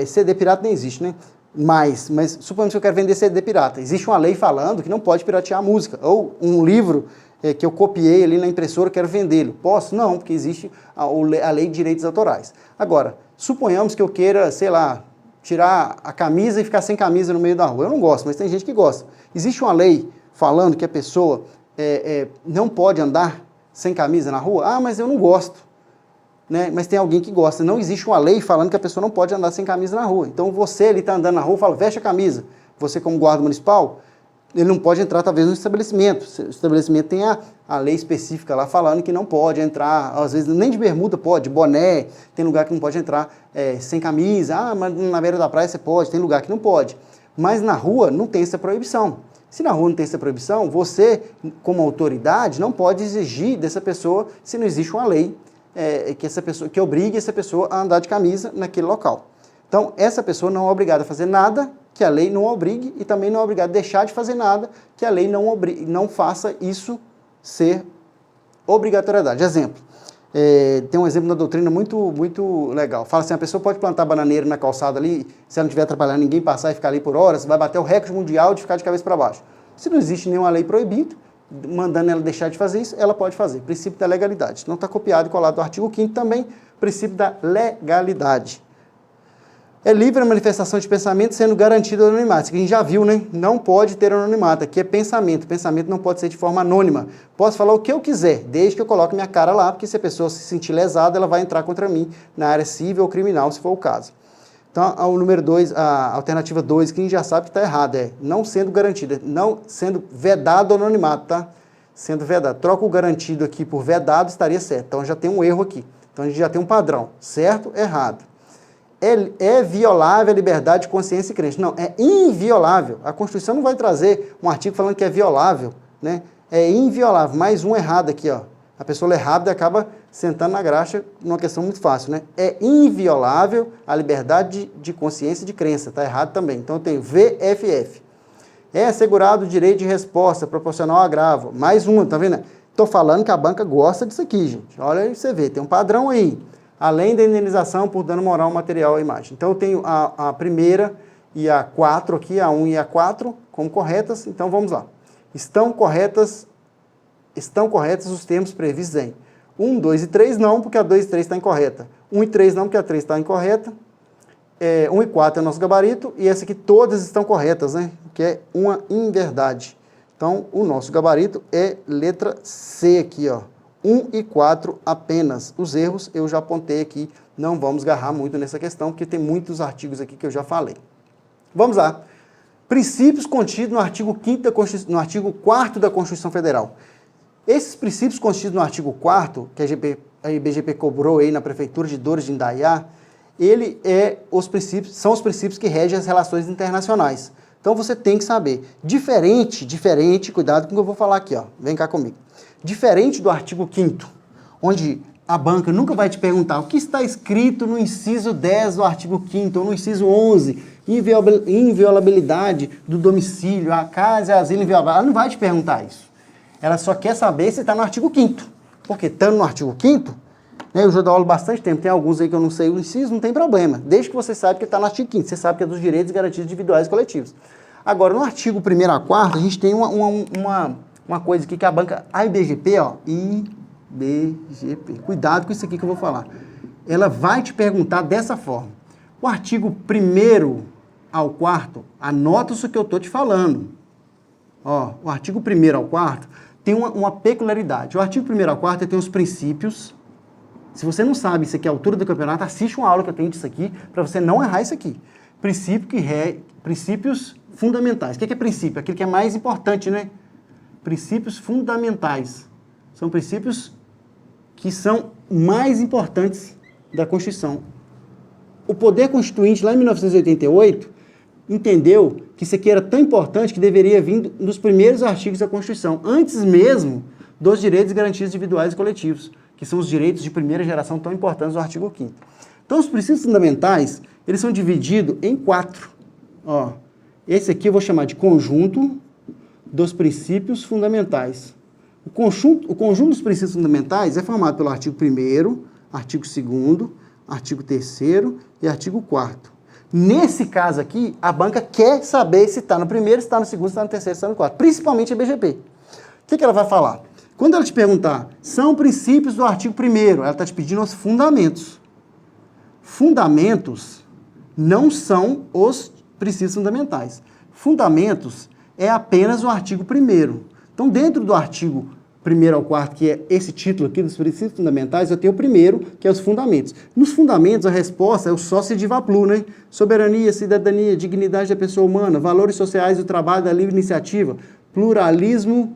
CD pirata, nem existe, né? Mas suponhamos que eu quero vender CD pirata. Existe uma lei falando que não pode piratear a música. Ou um livro que eu copiei ali na impressora, quero vendê-lo. Posso? Não, porque existe a lei de direitos autorais. Agora, suponhamos que eu queira, sei lá, tirar a camisa e ficar sem camisa no meio da rua. Eu não gosto, mas tem gente que gosta. Existe uma lei falando que a pessoa não pode andar sem camisa na rua? Ah, mas eu não gosto. Né? Mas tem alguém que gosta. Não existe uma lei falando que a pessoa não pode andar sem camisa na rua. Então você ali está andando na rua e fala, veste a camisa. Você como guarda municipal, ele não pode entrar talvez no estabelecimento. O estabelecimento tem a lei específica lá falando que não pode entrar, às vezes nem de bermuda pode, boné, tem lugar que não pode entrar sem camisa. Ah, mas na beira da praia você pode, tem lugar que não pode. Mas na rua não tem essa proibição. Se na rua não tem essa proibição, você como autoridade não pode exigir dessa pessoa se não existe uma lei que obrigue essa pessoa a andar de camisa naquele local. Então, essa pessoa não é obrigada a fazer nada que a lei não obrigue e também não é obrigada a deixar de fazer nada que a lei não faça isso ser obrigatoriedade. Exemplo, tem um exemplo na doutrina muito, muito legal. Fala assim, a pessoa pode plantar bananeira na calçada ali, se ela não estiver atrapalhando ninguém passar e ficar ali por horas, vai bater o recorde mundial de ficar de cabeça para baixo. Se não existe nenhuma lei proibida, mandando ela deixar de fazer isso, ela pode fazer. Princípio da legalidade. Não está copiado e colado do artigo 5º também, princípio da legalidade. É livre a manifestação de pensamento sendo garantido o anonimato. Isso que a gente já viu, né? Não pode ter anonimato. Aqui é pensamento. Pensamento não pode ser de forma anônima. Posso falar o que eu quiser, desde que eu coloque minha cara lá, porque se a pessoa se sentir lesada, ela vai entrar contra mim na área civil ou criminal, se for o caso. Então, o número 2, a alternativa 2, que a gente já sabe que está errada, não sendo garantida, não sendo vedado o anonimato, tá? Sendo vedado. Troca o garantido aqui por vedado, estaria certo. Então, já tem um erro aqui. Então, a gente já tem um padrão. Certo? Errado. É violável a liberdade de consciência e crença. Não, é inviolável. A Constituição não vai trazer um artigo falando que é violável, né? É inviolável. Mais um errado aqui, ó. A pessoa lê rápido e acaba sentando na graxa numa questão muito fácil, né? É inviolável a liberdade de consciência e de crença. Está errado também. Então, eu tenho VFF. É assegurado o direito de resposta proporcional ao agravo. Mais uma, tá vendo? Estou falando que a banca gosta disso aqui, gente. Olha aí, você vê, tem um padrão aí. Além da indenização por dano moral, material e imagem. Então, eu tenho a primeira e a 4 aqui, a 1 e a 4, como corretas. Então, vamos lá. Estão corretos os termos previstos em 1, 2 e 3 não, porque a 2 e 3 está incorreta. 1 e 3 não, porque a 3 está incorreta. 1 e 4 é o nosso gabarito. E essa aqui todas estão corretas, né? Que é uma inverdade. Então, o nosso gabarito é letra C aqui, ó. 1 e 4 apenas. Os erros eu já apontei aqui, não vamos agarrar muito nessa questão, porque tem muitos artigos aqui que eu já falei. Vamos lá. Princípios contidos no artigo 4º da Constituição Federal. Esses princípios contidos no artigo 4º, que a IBGP cobrou aí na Prefeitura de Dores de Indaiá, são os princípios que regem as relações internacionais. Então você tem que saber. Diferente, cuidado com o que eu vou falar aqui, ó. Vem cá comigo. Diferente do artigo 5º, onde a banca nunca vai te perguntar o que está escrito no inciso 10 do artigo 5º, ou no inciso 11, inviolabilidade do domicílio, a casa e asilo inviolável. Ela não vai te perguntar isso. Ela só quer saber se está no artigo 5º. Porque estando no artigo 5º, né, eu já dou aula há bastante tempo, tem alguns aí que eu não sei o inciso, não tem problema. Desde que você saiba que está no artigo 5º, você sabe que é dos direitos e garantias individuais e coletivos. Agora, no artigo 1º a 4º, a gente tem uma coisa aqui que a banca, a IBGP, ó, IBGP, cuidado com isso aqui que eu vou falar. Ela vai te perguntar dessa forma. O artigo 1º ao 4º, anota isso que eu estou te falando. Ó, o artigo 1º ao 4º tem uma peculiaridade. O artigo 1º ao 4º tem os princípios. Se você não sabe isso aqui é a altura do campeonato, assiste uma aula que eu tenho disso aqui, para você não errar isso aqui. Princípios fundamentais. O que é princípio? Aquilo que é mais importante, né? Princípios fundamentais. São princípios que são mais importantes da Constituição. O Poder Constituinte, lá em 1988, entendeu que isso aqui era tão importante que deveria vir nos primeiros artigos da Constituição, antes mesmo dos direitos e garantias individuais e coletivos, que são os direitos de primeira geração tão importantes do artigo 5º. Então, os princípios fundamentais, eles são divididos em 4. Ó, esse aqui eu vou chamar de conjunto dos princípios fundamentais. O conjunto dos princípios fundamentais é formado pelo artigo 1º, artigo 2º, artigo 3º e artigo 4º. Nesse caso aqui, a banca quer saber se está no 1º, se está no 2º, se está no 3º, se está no 4º, principalmente a IBGP. O que ela vai falar? Quando ela te perguntar, são princípios do artigo 1º, ela está te pedindo os fundamentos. Fundamentos não são os princípios fundamentais. Fundamentos é apenas o artigo 1º. Então, dentro do artigo 1º ao 4º, que é esse título aqui dos princípios fundamentais, eu tenho o 1º, que é os fundamentos. Nos fundamentos, a resposta é o sócio de Vaplu, né? Soberania, cidadania, dignidade da pessoa humana, valores sociais do trabalho, da livre iniciativa, pluralismo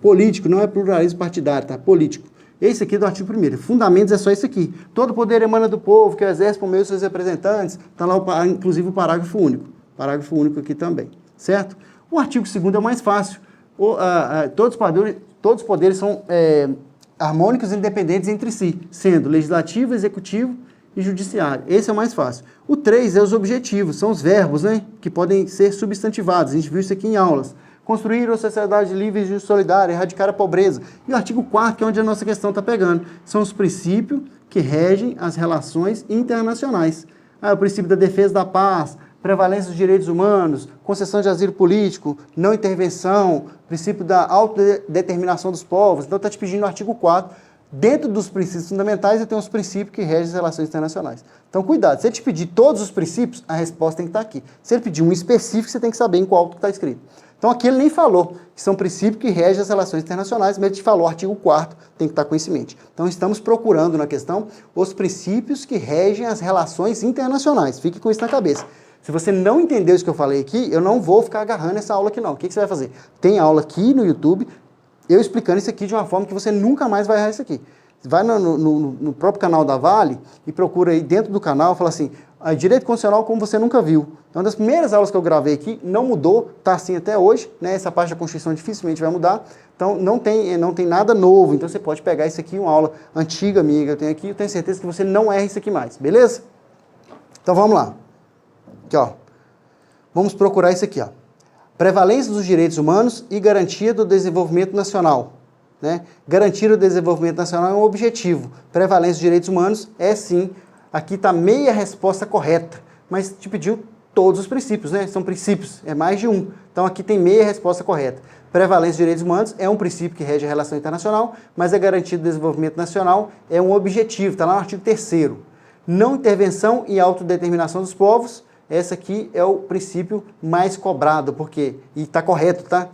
político, não é pluralismo partidário, tá? Político. Esse aqui é do artigo 1º. Fundamentos é só isso aqui. Todo poder emana do povo, que exerce por meio dos seus representantes. Está lá, inclusive, o parágrafo único. Parágrafo único aqui também, certo? O artigo 2º é o mais fácil. Todos os poderes são harmônicos e independentes entre si, sendo legislativo, executivo e judiciário. Esse é o mais fácil. O 3 é os objetivos, são os verbos, né, que podem ser substantivados. A gente viu isso aqui em aulas. Construir uma sociedade livre e solidária, erradicar a pobreza. E o artigo 4º, que é onde a nossa questão está pegando, são os princípios que regem as relações internacionais. O princípio da defesa da paz, prevalência dos direitos humanos, concessão de asilo político, não intervenção, princípio da autodeterminação dos povos. Então, está te pedindo no artigo 4º, dentro dos princípios fundamentais, eu tenho os princípios que regem as relações internacionais. Então, cuidado, se ele te pedir todos os princípios, a resposta tem que estar aqui. Se ele pedir um específico, você tem que saber em qual que está escrito. Então, aqui ele nem falou que são princípios que regem as relações internacionais, mas ele te falou, o artigo 4º tem que estar com isso em mente. Então, estamos procurando na questão os princípios que regem as relações internacionais. Fique com isso na cabeça. Se você não entendeu isso que eu falei aqui, eu não vou ficar agarrando essa aula aqui não. O que você vai fazer? Tem aula aqui no YouTube, eu explicando isso aqui de uma forma que você nunca mais vai errar isso aqui. Vai no próprio canal da Vale e procura aí dentro do canal, fala assim, direito constitucional como você nunca viu. Então, uma das primeiras aulas que eu gravei aqui, não mudou, está assim até hoje, né? Essa parte da Constituição dificilmente vai mudar, então não tem nada novo, então você pode pegar isso aqui, uma aula antiga minha que eu tenho aqui, eu tenho certeza que você não erra isso aqui mais, beleza? Então vamos lá. Aqui, ó. Vamos procurar isso aqui, ó. Prevalência dos direitos humanos e garantia do desenvolvimento nacional. Né? Garantir o desenvolvimento nacional é um objetivo. Prevalência dos direitos humanos é sim. Aqui está meia resposta correta, mas te pediu todos os princípios, né? São princípios, é mais de um. Então aqui tem meia resposta correta. Prevalência dos direitos humanos é um princípio que rege a relação internacional, mas a garantia do desenvolvimento nacional é um objetivo, está lá no artigo 3º. Não intervenção e autodeterminação dos povos, essa aqui é o princípio mais cobrado, porque, e está correto, tá?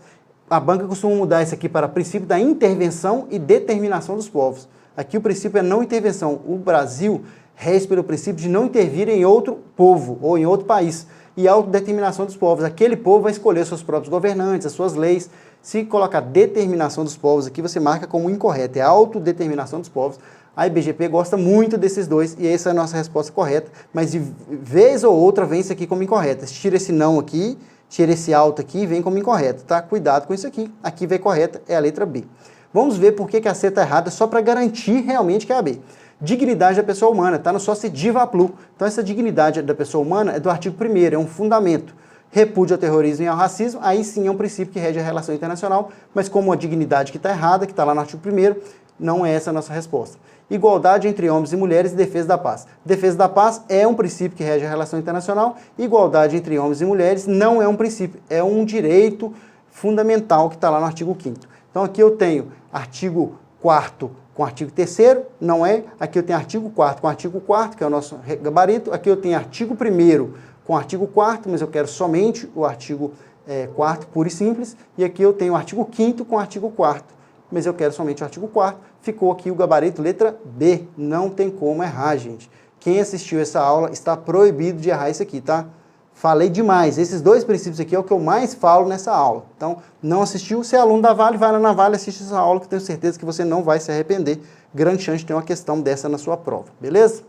A banca costuma mudar isso aqui para princípio da intervenção e determinação dos povos. Aqui o princípio é não intervenção. O Brasil rege pelo princípio de não intervir em outro povo ou em outro país. E autodeterminação dos povos. Aquele povo vai escolher seus próprios governantes, as suas leis. Se colocar determinação dos povos aqui, você marca como incorreto. É autodeterminação dos povos. A IBGP gosta muito desses dois e essa é a nossa resposta correta. Mas de vez ou outra vem isso aqui como incorreta. Tira esse não aqui, tira esse alto aqui e vem como incorreto, tá? Cuidado com isso aqui. Aqui vem correta, é a letra B. Vamos ver por que a C está errada, só para garantir realmente que é a B. Dignidade da pessoa humana, está no sócio Divaplu. Então essa dignidade da pessoa humana é do artigo 1º, é um fundamento. Repúdio ao terrorismo e ao racismo, aí sim é um princípio que rege a relação internacional, mas como a dignidade que está errada, que está lá no artigo 1º, não é essa a nossa resposta. Igualdade entre homens e mulheres e defesa da paz. Defesa da paz é um princípio que rege a relação internacional, igualdade entre homens e mulheres não é um princípio, é um direito fundamental que está lá no artigo 5º. Então aqui eu tenho artigo 4º com artigo 3º, não é. Aqui eu tenho artigo 4º com artigo 4º, que é o nosso gabarito. Aqui eu tenho artigo 1º com artigo 4º, mas eu quero somente o artigo 4º, puro e simples. E aqui eu tenho o artigo 5º com artigo 4º, mas eu quero somente o artigo 4º. Ficou aqui o gabarito letra B. Não tem como errar, gente. Quem assistiu essa aula está proibido de errar isso aqui, tá? Falei demais. Esses dois princípios aqui é o que eu mais falo nessa aula. Então, não assistiu? Se é aluno da Vale, vai lá na Vale e assiste essa aula, que eu tenho certeza que você não vai se arrepender. Grande chance de ter uma questão dessa na sua prova, beleza?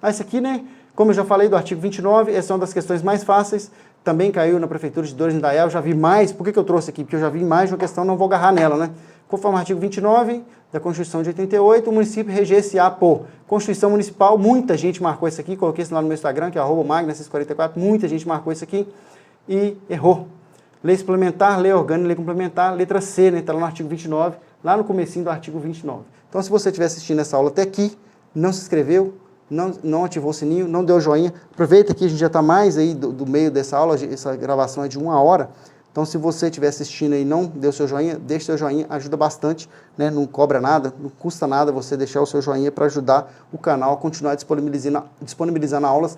Mas isso aqui, né? Como eu já falei do artigo 29, essa é uma das questões mais fáceis. Também caiu na Prefeitura de Dores, Indaial, eu já vi mais. Por que eu trouxe aqui? Porque eu já vi mais de uma questão, não vou agarrar nela, né? Conforme o artigo 29 da Constituição de 88, o município reger-se-á por Constituição Municipal. Muita gente marcou isso aqui, coloquei isso lá no meu Instagram, que é @magna644, muita gente marcou isso aqui e errou. Lei suplementar, lei orgânica, lei complementar, letra C, né? Está lá no artigo 29, lá no comecinho do artigo 29. Então, se você estiver assistindo essa aula até aqui, não se inscreveu, não ativou o sininho, não deu joinha, aproveita que a gente já está mais aí do meio dessa aula, essa gravação é de 1 hora. Então, se você estiver assistindo e não deu seu joinha, deixe seu joinha, ajuda bastante, né? Não cobra nada, não custa nada você deixar o seu joinha para ajudar o canal a continuar disponibilizando aulas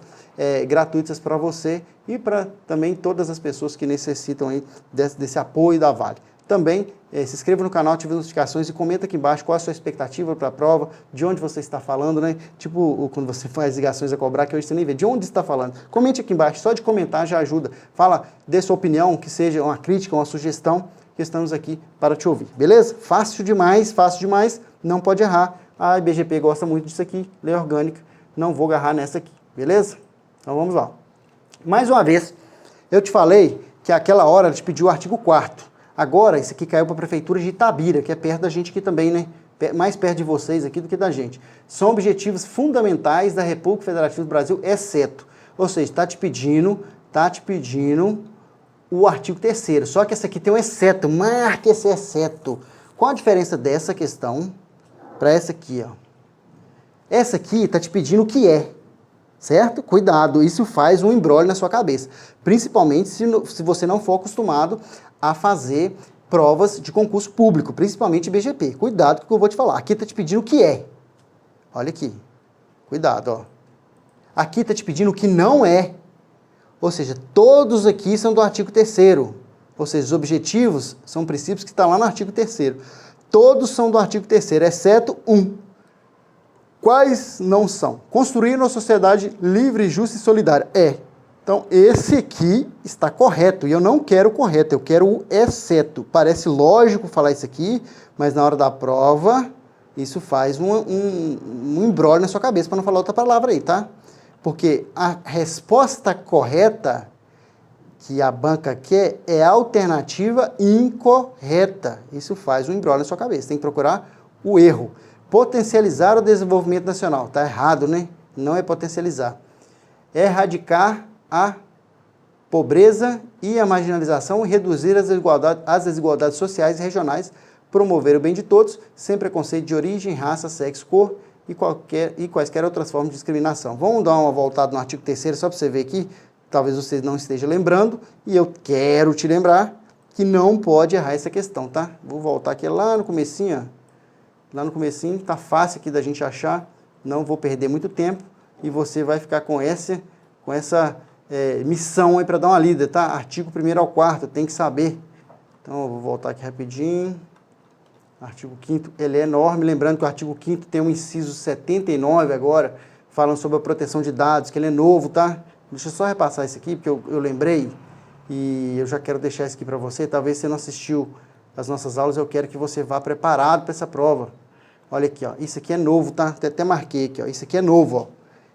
gratuitas para você e para também todas as pessoas que necessitam aí desse apoio da Vale. Também se inscreva no canal, ative as notificações e comenta aqui embaixo qual a sua expectativa para a prova, de onde você está falando, né? Tipo quando você faz ligações a cobrar, que hoje você nem vê, de onde está falando. Comente aqui embaixo, só de comentar já ajuda. Fala, dê sua opinião, que seja uma crítica, uma sugestão, que estamos aqui para te ouvir, beleza? Fácil demais, não pode errar. A IBGP gosta muito disso aqui, lei orgânica, não vou agarrar nessa aqui, beleza? Então vamos lá. Mais uma vez, eu te falei que aquela hora ela te pediu o artigo 4º. Agora, isso aqui caiu para a Prefeitura de Itabira, que é perto da gente aqui também, né? Mais perto de vocês aqui do que da gente. São objetivos fundamentais da República Federativa do Brasil, exceto. Ou seja, está te pedindo o artigo 3º. Só que essa aqui tem um exceto. Marque esse exceto. Qual a diferença dessa questão para essa aqui, ó? Essa aqui está te pedindo o que é. Certo? Cuidado, isso faz um embrolho na sua cabeça. Principalmente se você não for acostumado a fazer provas de concurso público, principalmente IBGP. Cuidado com o que eu vou te falar. Aqui está te pedindo o que é. Olha aqui. Cuidado, ó. Aqui está te pedindo o que não é. Ou seja, todos aqui são do artigo 3º. Ou seja, os objetivos são princípios que estão lá no artigo 3º. Todos são do artigo 3º, exceto um. Quais não são? Construir uma sociedade livre, justa e solidária. Então, esse aqui está correto. E eu não quero o correto, eu quero o exceto. Parece lógico falar isso aqui, mas na hora da prova, isso faz um embrolho na sua cabeça, para não falar outra palavra aí, tá? Porque a resposta correta que a banca quer é a alternativa incorreta. Isso faz um embrolho na sua cabeça. Tem que procurar o erro. Potencializar o desenvolvimento nacional. Está errado, né? Não é potencializar. É erradicar a pobreza e a marginalização e reduzir as desigualdades sociais e regionais, promover o bem de todos, sem preconceito de origem, raça, sexo, cor e quaisquer outras formas de discriminação. Vamos dar uma voltada no artigo 3º, só para você ver aqui, talvez você não esteja lembrando, e eu quero te lembrar que não pode errar essa questão, tá? Vou voltar aqui lá no comecinho, ó. Lá no comecinho, tá fácil aqui da gente achar, não vou perder muito tempo, e você vai ficar com essa missão aí para dar uma lida, tá? Artigo 1º ao 4º, tem que saber Então, eu vou voltar aqui rapidinho. Artigo 5º, ele é enorme. Lembrando que o artigo 5º tem um inciso 79 agora, falando sobre a proteção de dados, que ele é novo, tá? Deixa eu só repassar isso aqui, porque eu lembrei e eu já quero deixar isso aqui para você. Talvez você não assistiu as nossas aulas, eu quero que você vá preparado para essa prova. Olha aqui, ó, isso aqui é novo, tá? Até marquei aqui, ó, isso aqui é novo, ó.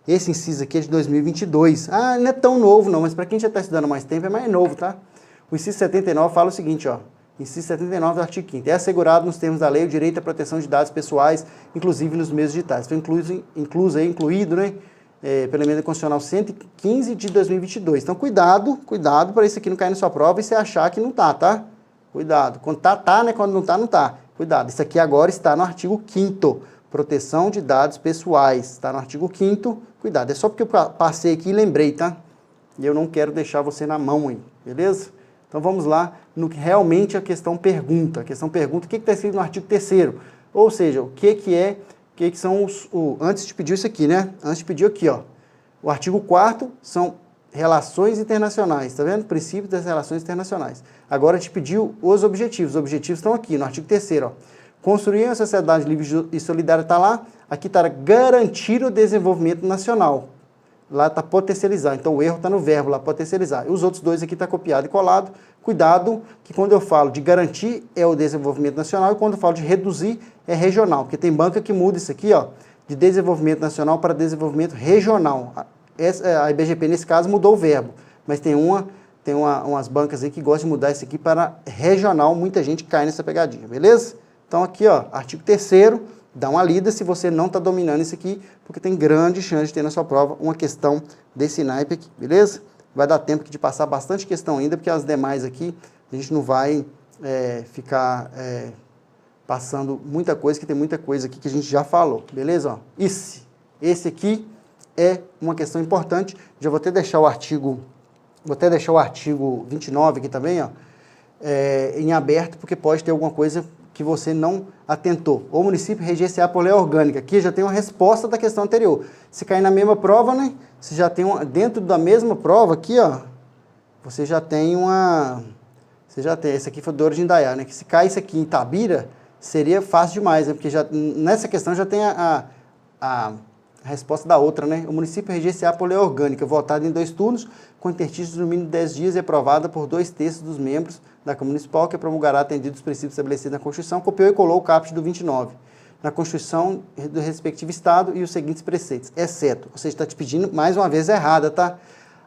Esse inciso aqui é de 2022. Ah, não é tão novo não, mas para quem já está estudando mais tempo é mais novo, tá? O inciso 79 fala o seguinte, ó. Inciso 79 do artigo 5º. É assegurado nos termos da lei o direito à proteção de dados pessoais, inclusive nos meios digitais. Foi incluído, né? Pela emenda constitucional 115 de 2022. Então, cuidado para isso aqui não cair na sua prova e você achar que não tá? Cuidado. Quando tá, né? Quando não tá. Cuidado. Isso aqui agora está no artigo 5º. Proteção de dados pessoais. Está no artigo 5º. Cuidado. É só porque eu passei aqui e lembrei, tá? E eu não quero deixar você na mão aí. Beleza? Então, vamos lá no que realmente a questão pergunta. A questão pergunta o que está escrito no artigo 3º. Ou seja, o que são os... antes de pedir isso aqui, né? Antes de pedir aqui, ó. O artigo 4º são relações internacionais, tá vendo? Princípio das relações internacionais. Agora a gente pediu os objetivos. Os objetivos estão aqui, no artigo 3º, ó. Construir uma sociedade livre e solidária está lá. Aqui está garantir o desenvolvimento nacional. Lá está potencializar. Então o erro está no verbo lá, potencializar. E os outros dois aqui está copiado e colado. Cuidado que quando eu falo de garantir é o desenvolvimento nacional e quando eu falo de reduzir é regional. Porque tem banca que muda isso aqui, ó, de desenvolvimento nacional para desenvolvimento regional. A IBGP, nesse caso, mudou o verbo. Mas tem umas bancas aí que gostam de mudar isso aqui para regional. Muita gente cai nessa pegadinha, beleza? Então aqui, ó, artigo 3º, dá uma lida se você não está dominando isso aqui, porque tem grande chance de ter na sua prova uma questão desse naipe aqui, beleza? Vai dar tempo de passar bastante questão ainda, porque as demais aqui a gente não vai ficar passando muita coisa, que tem muita coisa aqui que a gente já falou, beleza? Ó, esse aqui é uma questão importante. Já vou até deixar o artigo 29 aqui também, ó, em aberto, porque pode ter alguma coisa que você não atentou. O município reger-se-á por lei orgânica. Aqui já tem uma resposta da questão anterior. Se cair na mesma prova, né? Você já tem dentro da mesma prova aqui, ó, você já tem esse aqui foi do de Indaiá, né? Que se cai isso aqui em Itabira, seria fácil demais, né? Porque já, nessa questão já tem a resposta da outra, né? O município reger-se-á por lei orgânica, votada em 2 turnos, com interstício no mínimo 10 dias e aprovada por 2/3 dos membros da Câmara Municipal, que promulgará atendido os princípios estabelecidos na Constituição, copiou e colou o caput do 29, na Constituição do respectivo Estado e os seguintes preceitos, exceto, ou seja, está te pedindo, mais uma vez, errada, tá?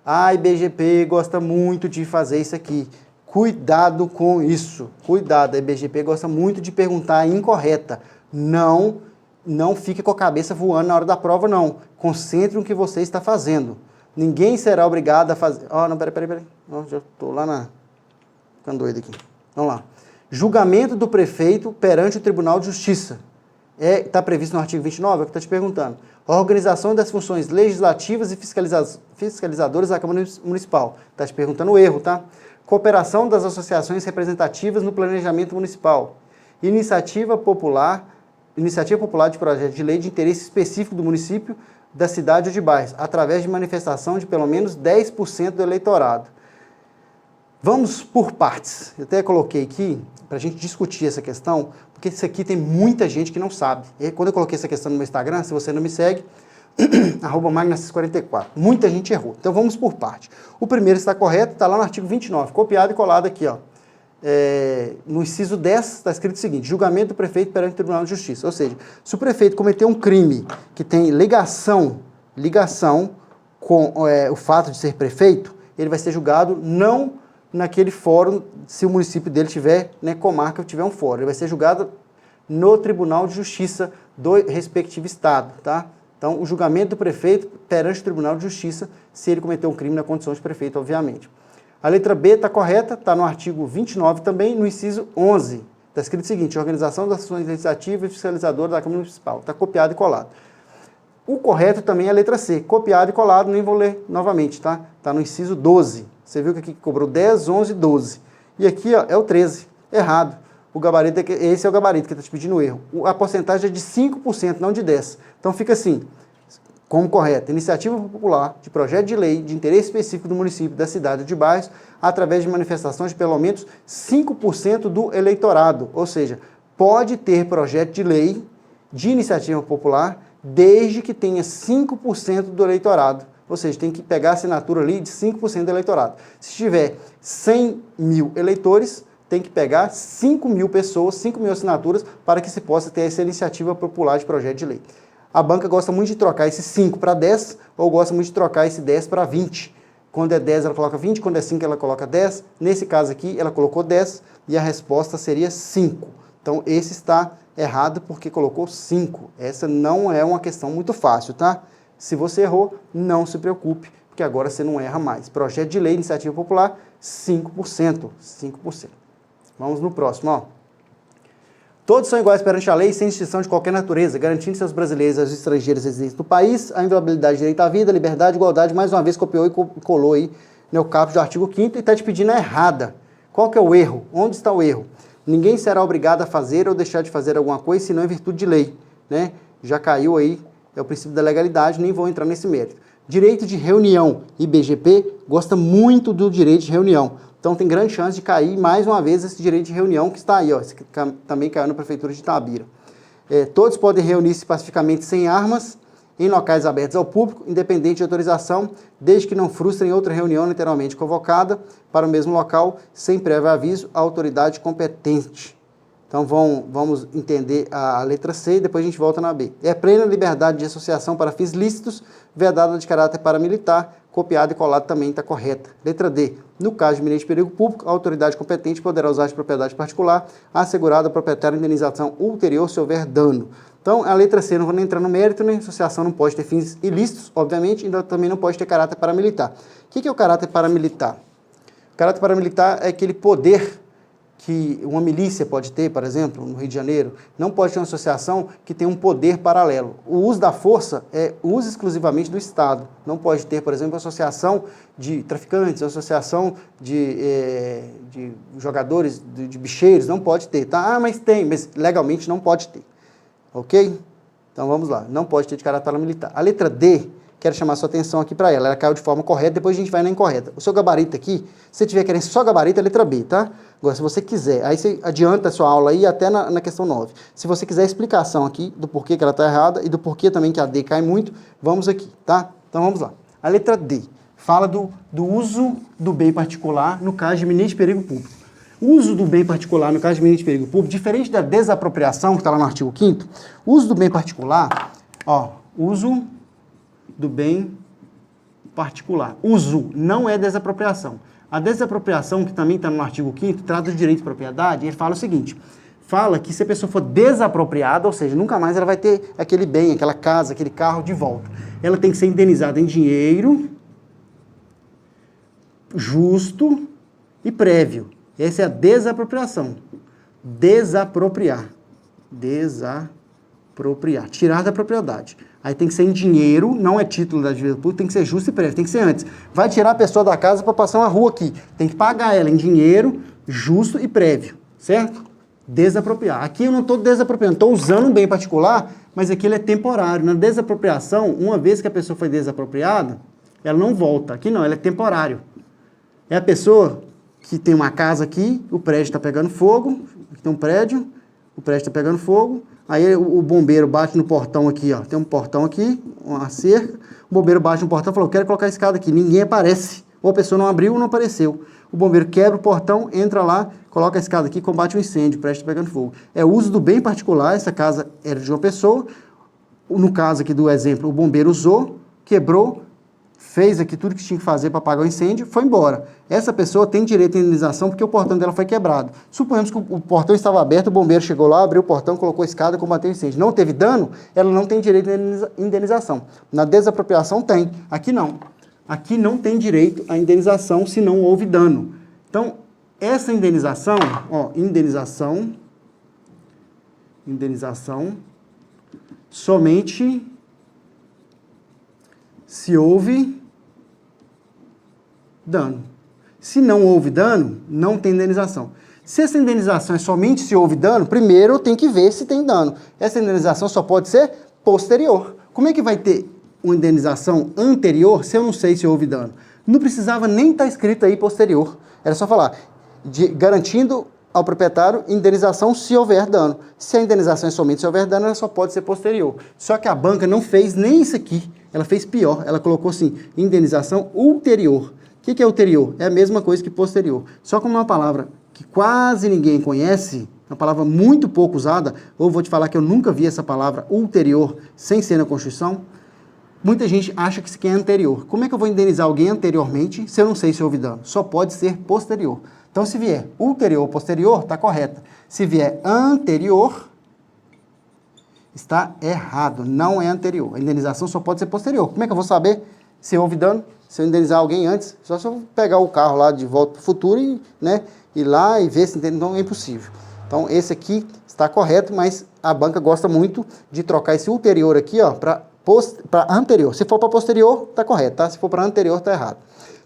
A IBGP gosta muito de fazer isso aqui. Cuidado com isso. Cuidado, a IBGP gosta muito de perguntar incorreta. Não fique com a cabeça voando na hora da prova, não. Concentre no que você está fazendo. Ninguém será obrigado a fazer... não, peraí. Já estou lá na... Ficando doido aqui. Vamos lá. Julgamento do prefeito perante o Tribunal de Justiça. Está previsto no artigo 29, é o que está te perguntando. A organização das funções legislativas e fiscalizadoras da Câmara Municipal. Está te perguntando o erro, tá? Cooperação das associações representativas no planejamento municipal. Iniciativa popular de projeto de lei de interesse específico do município, da cidade ou de bairros, através de manifestação de pelo menos 10% do eleitorado. Vamos por partes. Eu até coloquei aqui, para a gente discutir essa questão, porque isso aqui tem muita gente que não sabe. E quando eu coloquei essa questão no meu Instagram, se você não me segue, @magnacis44. Muita gente errou. Então vamos por parte. O primeiro está correto, está lá no artigo 29, copiado e colado aqui, ó. No inciso 10 está escrito o seguinte: julgamento do prefeito perante o Tribunal de Justiça. Ou seja, se o prefeito cometeu um crime que tem ligação com o fato de ser prefeito, ele vai ser julgado não naquele fórum, se o município dele tiver, né, comarca, tiver um fórum. Ele vai ser julgado no Tribunal de Justiça do respectivo estado, tá? Então, o julgamento do prefeito perante o Tribunal de Justiça, se ele cometeu um crime na condição de prefeito, obviamente. A letra B está correta, está no artigo 29 também, no inciso 11. Está escrito o seguinte: organização das ações legislativas e fiscalizadoras da Câmara Municipal. Está copiado e colado. O correto também é a letra C, copiado e colado, nem vou ler novamente, tá? Está no inciso 12. Você viu que aqui cobrou 10, 11, 12. E aqui, ó, é o 13. Errado. O gabarito, esse é o gabarito que está te pedindo o erro. A porcentagem é de 5%, não de 10%. Então fica assim, como correta, iniciativa popular de projeto de lei de interesse específico do município, da cidade ou de bairros, através de manifestações de pelo menos 5% do eleitorado. Ou seja, pode ter projeto de lei de iniciativa popular desde que tenha 5% do eleitorado. Ou seja, tem que pegar a assinatura ali de 5% do eleitorado. Se tiver 100 mil eleitores, tem que pegar 5 mil pessoas, 5 mil assinaturas, para que se possa ter essa iniciativa popular de projeto de lei. A banca gosta muito de trocar esse 5 para 10, ou gosta muito de trocar esse 10 para 20. Quando é 10, ela coloca 20, quando é 5, ela coloca 10. Nesse caso aqui, ela colocou 10 e a resposta seria 5. Então, esse está errado porque colocou 5. Essa não é uma questão muito fácil, tá? Se você errou, não se preocupe, porque agora você não erra mais. Projeto de lei, iniciativa popular, 5%. 5%. Vamos no próximo, ó. Todos são iguais perante a lei, sem distinção de qualquer natureza, garantindo-se aos brasileiros e aos estrangeiros residentes do país a inviolabilidade do direito à vida, liberdade e igualdade. Mais uma vez copiou e colou aí no caput do artigo 5º e está te pedindo a errada. Qual que é o erro? Onde está o erro? Ninguém será obrigado a fazer ou deixar de fazer alguma coisa, senão em virtude de lei, né? Já caiu aí, é o princípio da legalidade, nem vou entrar nesse mérito. Direito de reunião, IBGP gosta muito do direito de reunião. Então tem grande chance de cair mais uma vez esse direito de reunião que está aí, ó, esse que também caiu na Prefeitura de Itabira. Todos podem reunir-se pacificamente sem armas, em locais abertos ao público, independente de autorização, desde que não frustrem outra reunião literalmente convocada para o mesmo local, sem prévio aviso à autoridade competente. Então vamos entender a letra C e depois a gente volta na B. É plena liberdade de associação para fins lícitos, vedada de caráter paramilitar, copiada e colada também está correta. Letra D. No caso de iminente perigo público, a autoridade competente poderá usar de propriedade particular, assegurada ao proprietário indenização ulterior se houver dano. Então, a letra C, não vou nem entrar no mérito, né? A associação não pode ter fins ilícitos, obviamente, e também não pode ter caráter paramilitar. O que é o caráter paramilitar? O caráter paramilitar é aquele poder que uma milícia pode ter, por exemplo, no Rio de Janeiro. Não pode ter uma associação que tem um poder paralelo. O uso da força é uso exclusivamente do Estado. Não pode ter, por exemplo, uma associação de traficantes, uma associação de jogadores, de bicheiros, não pode ter. Tá? Ah, mas tem, mas legalmente não pode ter. Ok? Então vamos lá, não pode ter de caráter paramilitar. A letra D, quero chamar a sua atenção aqui para ela caiu de forma correta, depois a gente vai na incorreta. O seu gabarito aqui, se você tiver querendo só gabarito, é a letra B, tá? Agora, se você quiser, aí você adianta a sua aula aí até na questão 9. Se você quiser explicação aqui do porquê que ela está errada e do porquê também que a D cai muito, vamos aqui, tá? Então vamos lá. A letra D fala do uso do bem particular no caso de iminente perigo público. O uso do bem particular no caso de iminente perigo público, diferente da desapropriação, que está lá no artigo 5º, o uso do bem particular, ó, uso do bem particular. Uso não é desapropriação. A desapropriação, que também está no artigo 5º, trata do direito de propriedade, ele fala o seguinte, fala que se a pessoa for desapropriada, ou seja, nunca mais ela vai ter aquele bem, aquela casa, aquele carro de volta. Ela tem que ser indenizada em dinheiro, justo e prévio. Essa é a desapropriação. Desapropriar. Desapropriar. Tirar da propriedade. Aí tem que ser em dinheiro, não é título da dívida pública, tem que ser justo e prévio, tem que ser antes. Vai tirar a pessoa da casa para passar uma rua aqui. Tem que pagar ela em dinheiro, justo e prévio, certo? Desapropriar. Aqui eu não estou desapropriando, estou usando um bem particular, mas aqui ele é temporário. Na desapropriação, uma vez que a pessoa foi desapropriada, ela não volta. Aqui não, ela é temporário. É a pessoa que tem uma casa aqui, o prédio está pegando fogo, tem um prédio, o prédio está pegando fogo, aí o bombeiro bate no portão aqui, ó, tem um portão aqui, uma cerca, o bombeiro bate no portão e fala, eu quero colocar a escada aqui, ninguém aparece, ou a pessoa não abriu ou não apareceu. O bombeiro quebra o portão, entra lá, coloca a escada aqui, combate o incêndio, o prédio está pegando fogo. É o uso do bem particular, essa casa era de uma pessoa, no caso aqui do exemplo, o bombeiro usou, quebrou, fez aqui tudo que tinha que fazer para apagar o incêndio, foi embora. Essa pessoa tem direito à indenização porque o portão dela foi quebrado. Suponhamos que o portão estava aberto, o bombeiro chegou lá, abriu o portão, colocou a escada, combateu o incêndio. Não teve dano, ela não tem direito à indenização. Na desapropriação tem, aqui não. Aqui não tem direito à indenização se não houve dano. Então, essa indenização, ó, indenização somente se houve dano. Se não houve dano, não tem indenização. Se essa indenização é somente se houve dano, primeiro tem que ver se tem dano. Essa indenização só pode ser posterior. Como é que vai ter uma indenização anterior se eu não sei se houve dano? Não precisava nem estar escrito aí posterior. Era só falar, garantindo ao proprietário indenização se houver dano. Se a indenização é somente se houver dano, ela só pode ser posterior. Só que a banca não fez nem isso aqui. Ela fez pior. Ela colocou assim, indenização ulterior. O que é ulterior? É a mesma coisa que posterior. Só como uma palavra que quase ninguém conhece, uma palavra muito pouco usada, ou vou te falar que eu nunca vi essa palavra ulterior sem ser na Constituição, muita gente acha que isso aqui é anterior. Como é que eu vou indenizar alguém anteriormente se eu não sei se houve dano? Só pode ser posterior. Então, se vier ulterior ou posterior, está correta. Se vier anterior, está errado. Não é anterior. A indenização só pode ser posterior. Como é que eu vou saber se houve dano? Se eu indenizar alguém antes, só se eu pegar o carro lá de volta para o futuro e ir lá e ver se entende. Não é impossível. Então, esse aqui está correto, mas a banca gosta muito de trocar esse ulterior aqui para anterior. Se for para posterior, está correto, tá? Se for para anterior, está errado.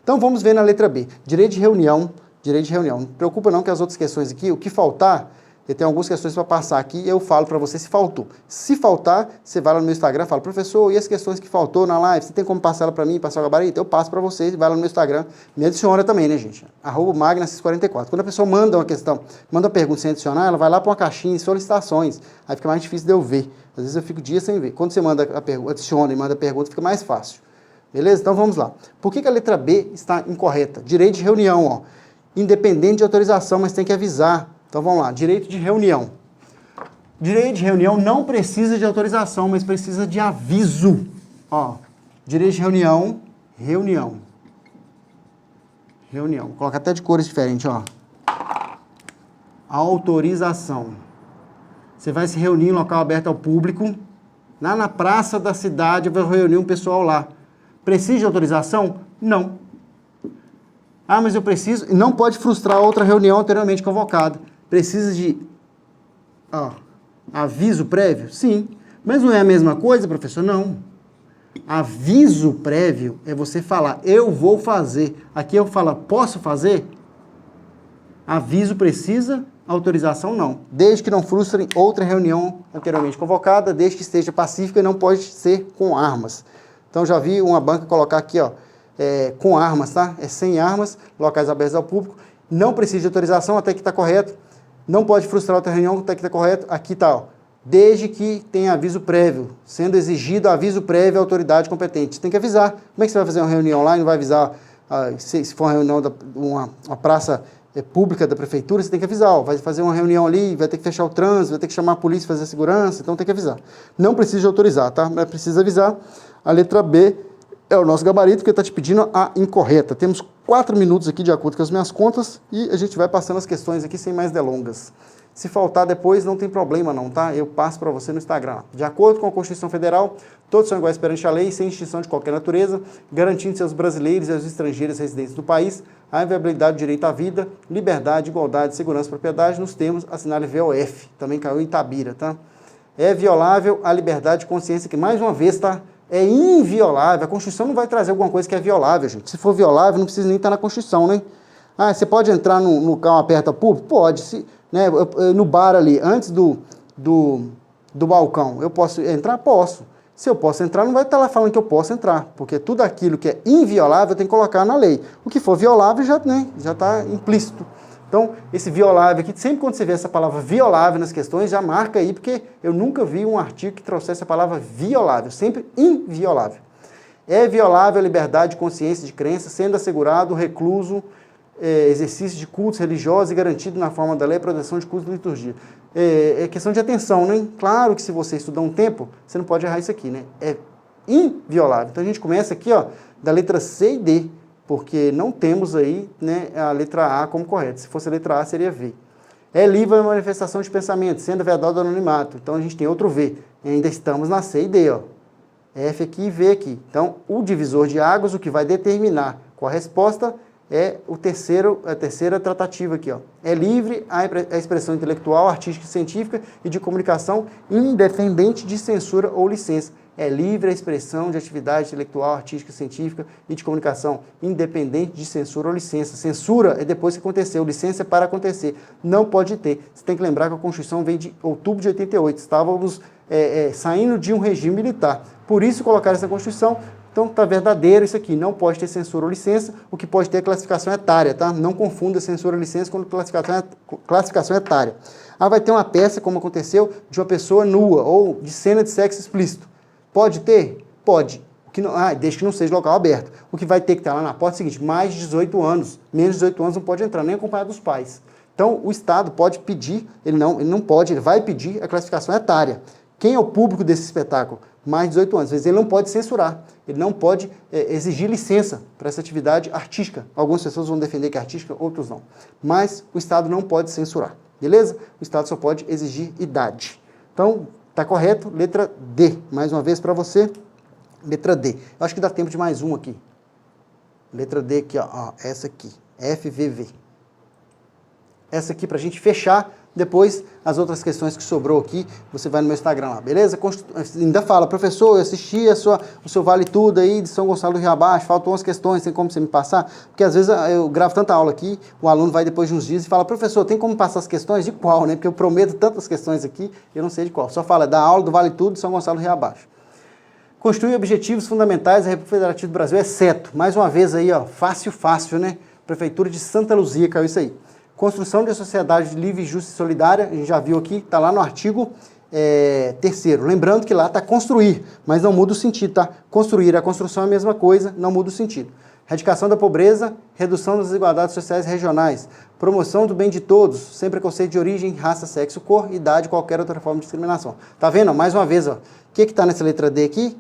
Então, vamos ver na letra B. Direito de reunião. Direito de reunião. Não preocupa não que as outras questões aqui, o que faltar, eu tenho algumas questões para passar aqui e eu falo para você se faltou. Se faltar, você vai lá no meu Instagram e fala, professor, e as questões que faltou na live, você tem como passar ela para mim, passar o gabarito? Eu passo para você, vai lá no meu Instagram, me adiciona também, né, gente? @magna644. Quando a pessoa manda uma questão, manda uma pergunta sem adicionar, ela vai lá para uma caixinha de solicitações, aí fica mais difícil de eu ver. Às vezes eu fico dias sem ver. Quando você manda a pergunta, adiciona e manda a pergunta, fica mais fácil. Beleza? Então vamos lá. Por que a letra B está incorreta? Direito de reunião, ó. Independente de autorização, mas tem que avisar. Então vamos lá, direito de reunião. Direito de reunião não precisa de autorização, mas precisa de aviso. Ó, direito de reunião, reunião. Reunião. Vou colocar até de cores diferentes, ó. Autorização. Você vai se reunir em local aberto ao público, lá na praça da cidade, vai reunir um pessoal lá. Precisa de autorização? Não. Ah, mas eu preciso... Não pode frustrar outra reunião anteriormente convocada. Precisa de aviso prévio? Sim. Mas não é a mesma coisa, professor? Não. Aviso prévio é você falar, eu vou fazer. Aqui eu falo, posso fazer? Aviso precisa, autorização não. Desde que não frustrem outra reunião anteriormente convocada, desde que esteja pacífica e não pode ser com armas. Então já vi uma banca colocar aqui, ó, com armas, tá? É sem armas, locais abertos ao público, não precisa de autorização, até que está correto, não pode frustrar outra reunião, até que está correto, aqui está, ó, desde que tenha aviso prévio, sendo exigido aviso prévio à autoridade competente. Você tem que avisar. Como é que você vai fazer uma reunião lá e não vai avisar, se for uma reunião, uma praça pública da prefeitura, você tem que avisar, ó, vai fazer uma reunião ali, vai ter que fechar o trânsito, vai ter que chamar a polícia, fazer a segurança, então tem que avisar. Não precisa de autorizar, tá? Mas precisa avisar. A letra B é o nosso gabarito, porque está te pedindo a incorreta. Temos 4 minutos aqui, de acordo com as minhas contas, e a gente vai passando as questões aqui sem mais delongas. Se faltar depois, não tem problema não, tá? Eu passo para você no Instagram. De acordo com a Constituição Federal, todos são iguais perante a lei, sem distinção de qualquer natureza, garantindo-se aos brasileiros e aos estrangeiros residentes do país a inviolabilidade do direito à vida, liberdade, igualdade, segurança e propriedade, nos termos assinale VOF. Também caiu em Itabira, tá? É violável a liberdade de consciência, que mais uma vez, tá? É inviolável. A Constituição não vai trazer alguma coisa que é violável, gente. Se for violável, não precisa nem estar na Constituição, né? Ah, você pode entrar no local aperta público? Pode. No bar ali, antes do balcão, eu posso entrar? Posso. Se eu posso entrar, não vai estar lá falando que eu posso entrar, porque tudo aquilo que é inviolável tem que colocar na lei. O que for violável já está implícito. Então, esse violável aqui, sempre quando você vê essa palavra violável nas questões, já marca aí, porque eu nunca vi um artigo que trouxesse a palavra violável, sempre inviolável. É violável a liberdade de consciência e de crença, sendo assegurado o recluso, exercício de cultos religiosos e garantido na forma da lei a proteção de cultos de liturgia. É questão de atenção, né? Claro que se você estudar um tempo, você não pode errar isso aqui, né? É inviolável. Então a gente começa aqui, ó, da letra C e D, porque não temos aí, né, a letra A como correta. Se fosse a letra A, seria V. É livre a manifestação de pensamento, sendo vedado do anonimato. Então a gente tem outro V. E ainda estamos na C e D, ó. F aqui e V aqui. Então, o divisor de águas, o que vai determinar qual a resposta é a terceira tratativa aqui, ó. É livre a expressão intelectual, artística e científica e de comunicação independente de censura ou licença. É livre a expressão de atividade intelectual, artística, científica e de comunicação, independente de censura ou licença. Censura é depois que aconteceu, licença é para acontecer. Não pode ter. Você tem que lembrar que a Constituição vem de outubro de 88. Estávamos saindo de um regime militar. Por isso colocaram isso na Constituição. Então está verdadeiro isso aqui, não pode ter censura ou licença, o que pode ter é classificação etária, tá? Não confunda censura ou licença com classificação etária. Ah, vai ter uma peça, como aconteceu, de uma pessoa nua ou de cena de sexo explícito. Pode ter? Pode. Desde que não seja local aberto. O que vai ter que estar lá na porta é o seguinte, mais de 18 anos, menos de 18 anos não pode entrar, nem acompanhado dos pais. Então o Estado pode pedir, ele não pode, ele vai pedir a classificação etária. Quem é o público desse espetáculo? Mais de 18 anos. Às vezes ele não pode censurar, ele não pode exigir licença para essa atividade artística. Algumas pessoas vão defender que é artística, outros não. Mas o Estado não pode censurar, beleza? O Estado só pode exigir idade. Então, tá correto, letra D. Mais uma vez para você, letra D. Eu acho que dá tempo de mais um aqui. Letra D aqui, ó, essa aqui, FVV. Essa aqui para a gente fechar. Depois, as outras questões que sobrou aqui, você vai no meu Instagram lá, beleza? Ainda fala, professor, eu assisti o seu Vale Tudo aí de São Gonçalo do Rio Abaixo, faltam umas questões, tem como você me passar? Porque às vezes eu gravo tanta aula aqui, o aluno vai depois de uns dias e fala, professor, tem como passar as questões? De qual, né? Porque eu prometo tantas questões aqui, eu não sei de qual. Só fala da aula do Vale Tudo de São Gonçalo do Rio Abaixo. Constitui objetivos fundamentais da República Federativa do Brasil, exceto, mais uma vez aí, ó, fácil, né? Prefeitura de Santa Luzia, caiu isso aí. Construção de sociedade livre, justa e solidária, a gente já viu aqui, está lá no artigo 3º. Lembrando que lá está construir, mas não muda o sentido, tá? Construir, a construção é a mesma coisa, não muda o sentido. Erradicação da pobreza, redução das desigualdades sociais regionais, promoção do bem de todos, sem preconceito de origem, raça, sexo, cor, idade, qualquer outra forma de discriminação. Tá vendo? Mais uma vez, ó. O que está nessa letra D aqui?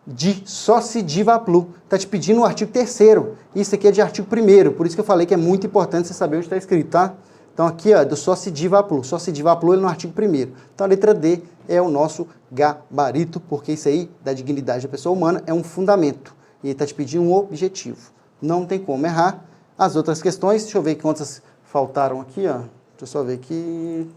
De sócio diva plu. Está te pedindo o artigo 3º. Isso aqui é de artigo 1º. Por isso que eu falei que é muito importante você saber onde está escrito, tá? Então aqui, ó, do sócio diva plu. Sócio diva plu ele no artigo 1º. Então a letra D é o nosso gabarito, porque isso aí da dignidade da pessoa humana é um fundamento. E ele está te pedindo um objetivo. Não tem como errar. As outras questões, deixa eu ver quantas faltaram aqui, ó. Deixa eu só ver aqui.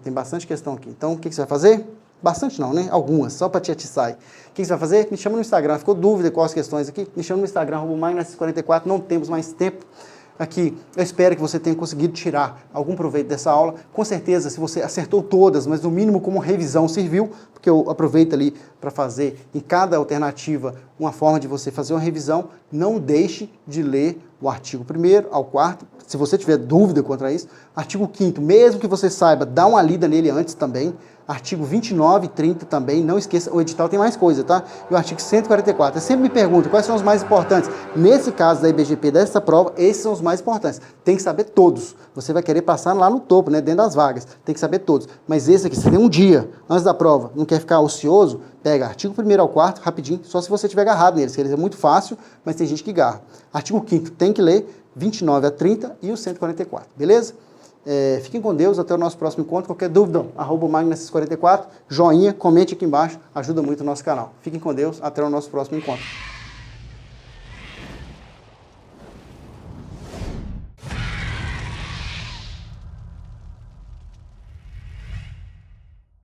Tem bastante questão aqui. Então o que você vai fazer? Bastante não, né? Algumas, só para te atiçar aí. O que você vai fazer? Me chama no Instagram. Ficou dúvida com as questões aqui? Me chama no Instagram, @magnas44. Não temos mais tempo aqui. Eu espero que você tenha conseguido tirar algum proveito dessa aula. Com certeza, se você acertou todas, mas no mínimo como revisão serviu, porque eu aproveito ali para fazer em cada alternativa uma forma de você fazer uma revisão. Não deixe de ler o artigo 1º ao 4º. Se você tiver dúvida quanto a isso, artigo 5º, mesmo que você saiba, dá uma lida nele antes também. Artigo 29 e 30 também, não esqueça, o edital tem mais coisa, tá? E o artigo 144. Eu sempre me pergunto quais são os mais importantes. Nesse caso da IBGP, dessa prova, esses são os mais importantes. Tem que saber todos. Você vai querer passar lá no topo, né? Dentro das vagas. Tem que saber todos. Mas esse aqui, você tem um dia antes da prova, não quer ficar ocioso, pega artigo 1º ao 4º, rapidinho, só se você tiver agarrado neles, que eles é muito fácil, mas tem gente que garra. Artigo 5º tem que ler, 29 a 30 e o 144, beleza? Fiquem com Deus, até o nosso próximo encontro. Qualquer dúvida, @magnas44, joinha, comente aqui embaixo, ajuda muito o nosso canal. Fiquem com Deus, até o nosso próximo encontro.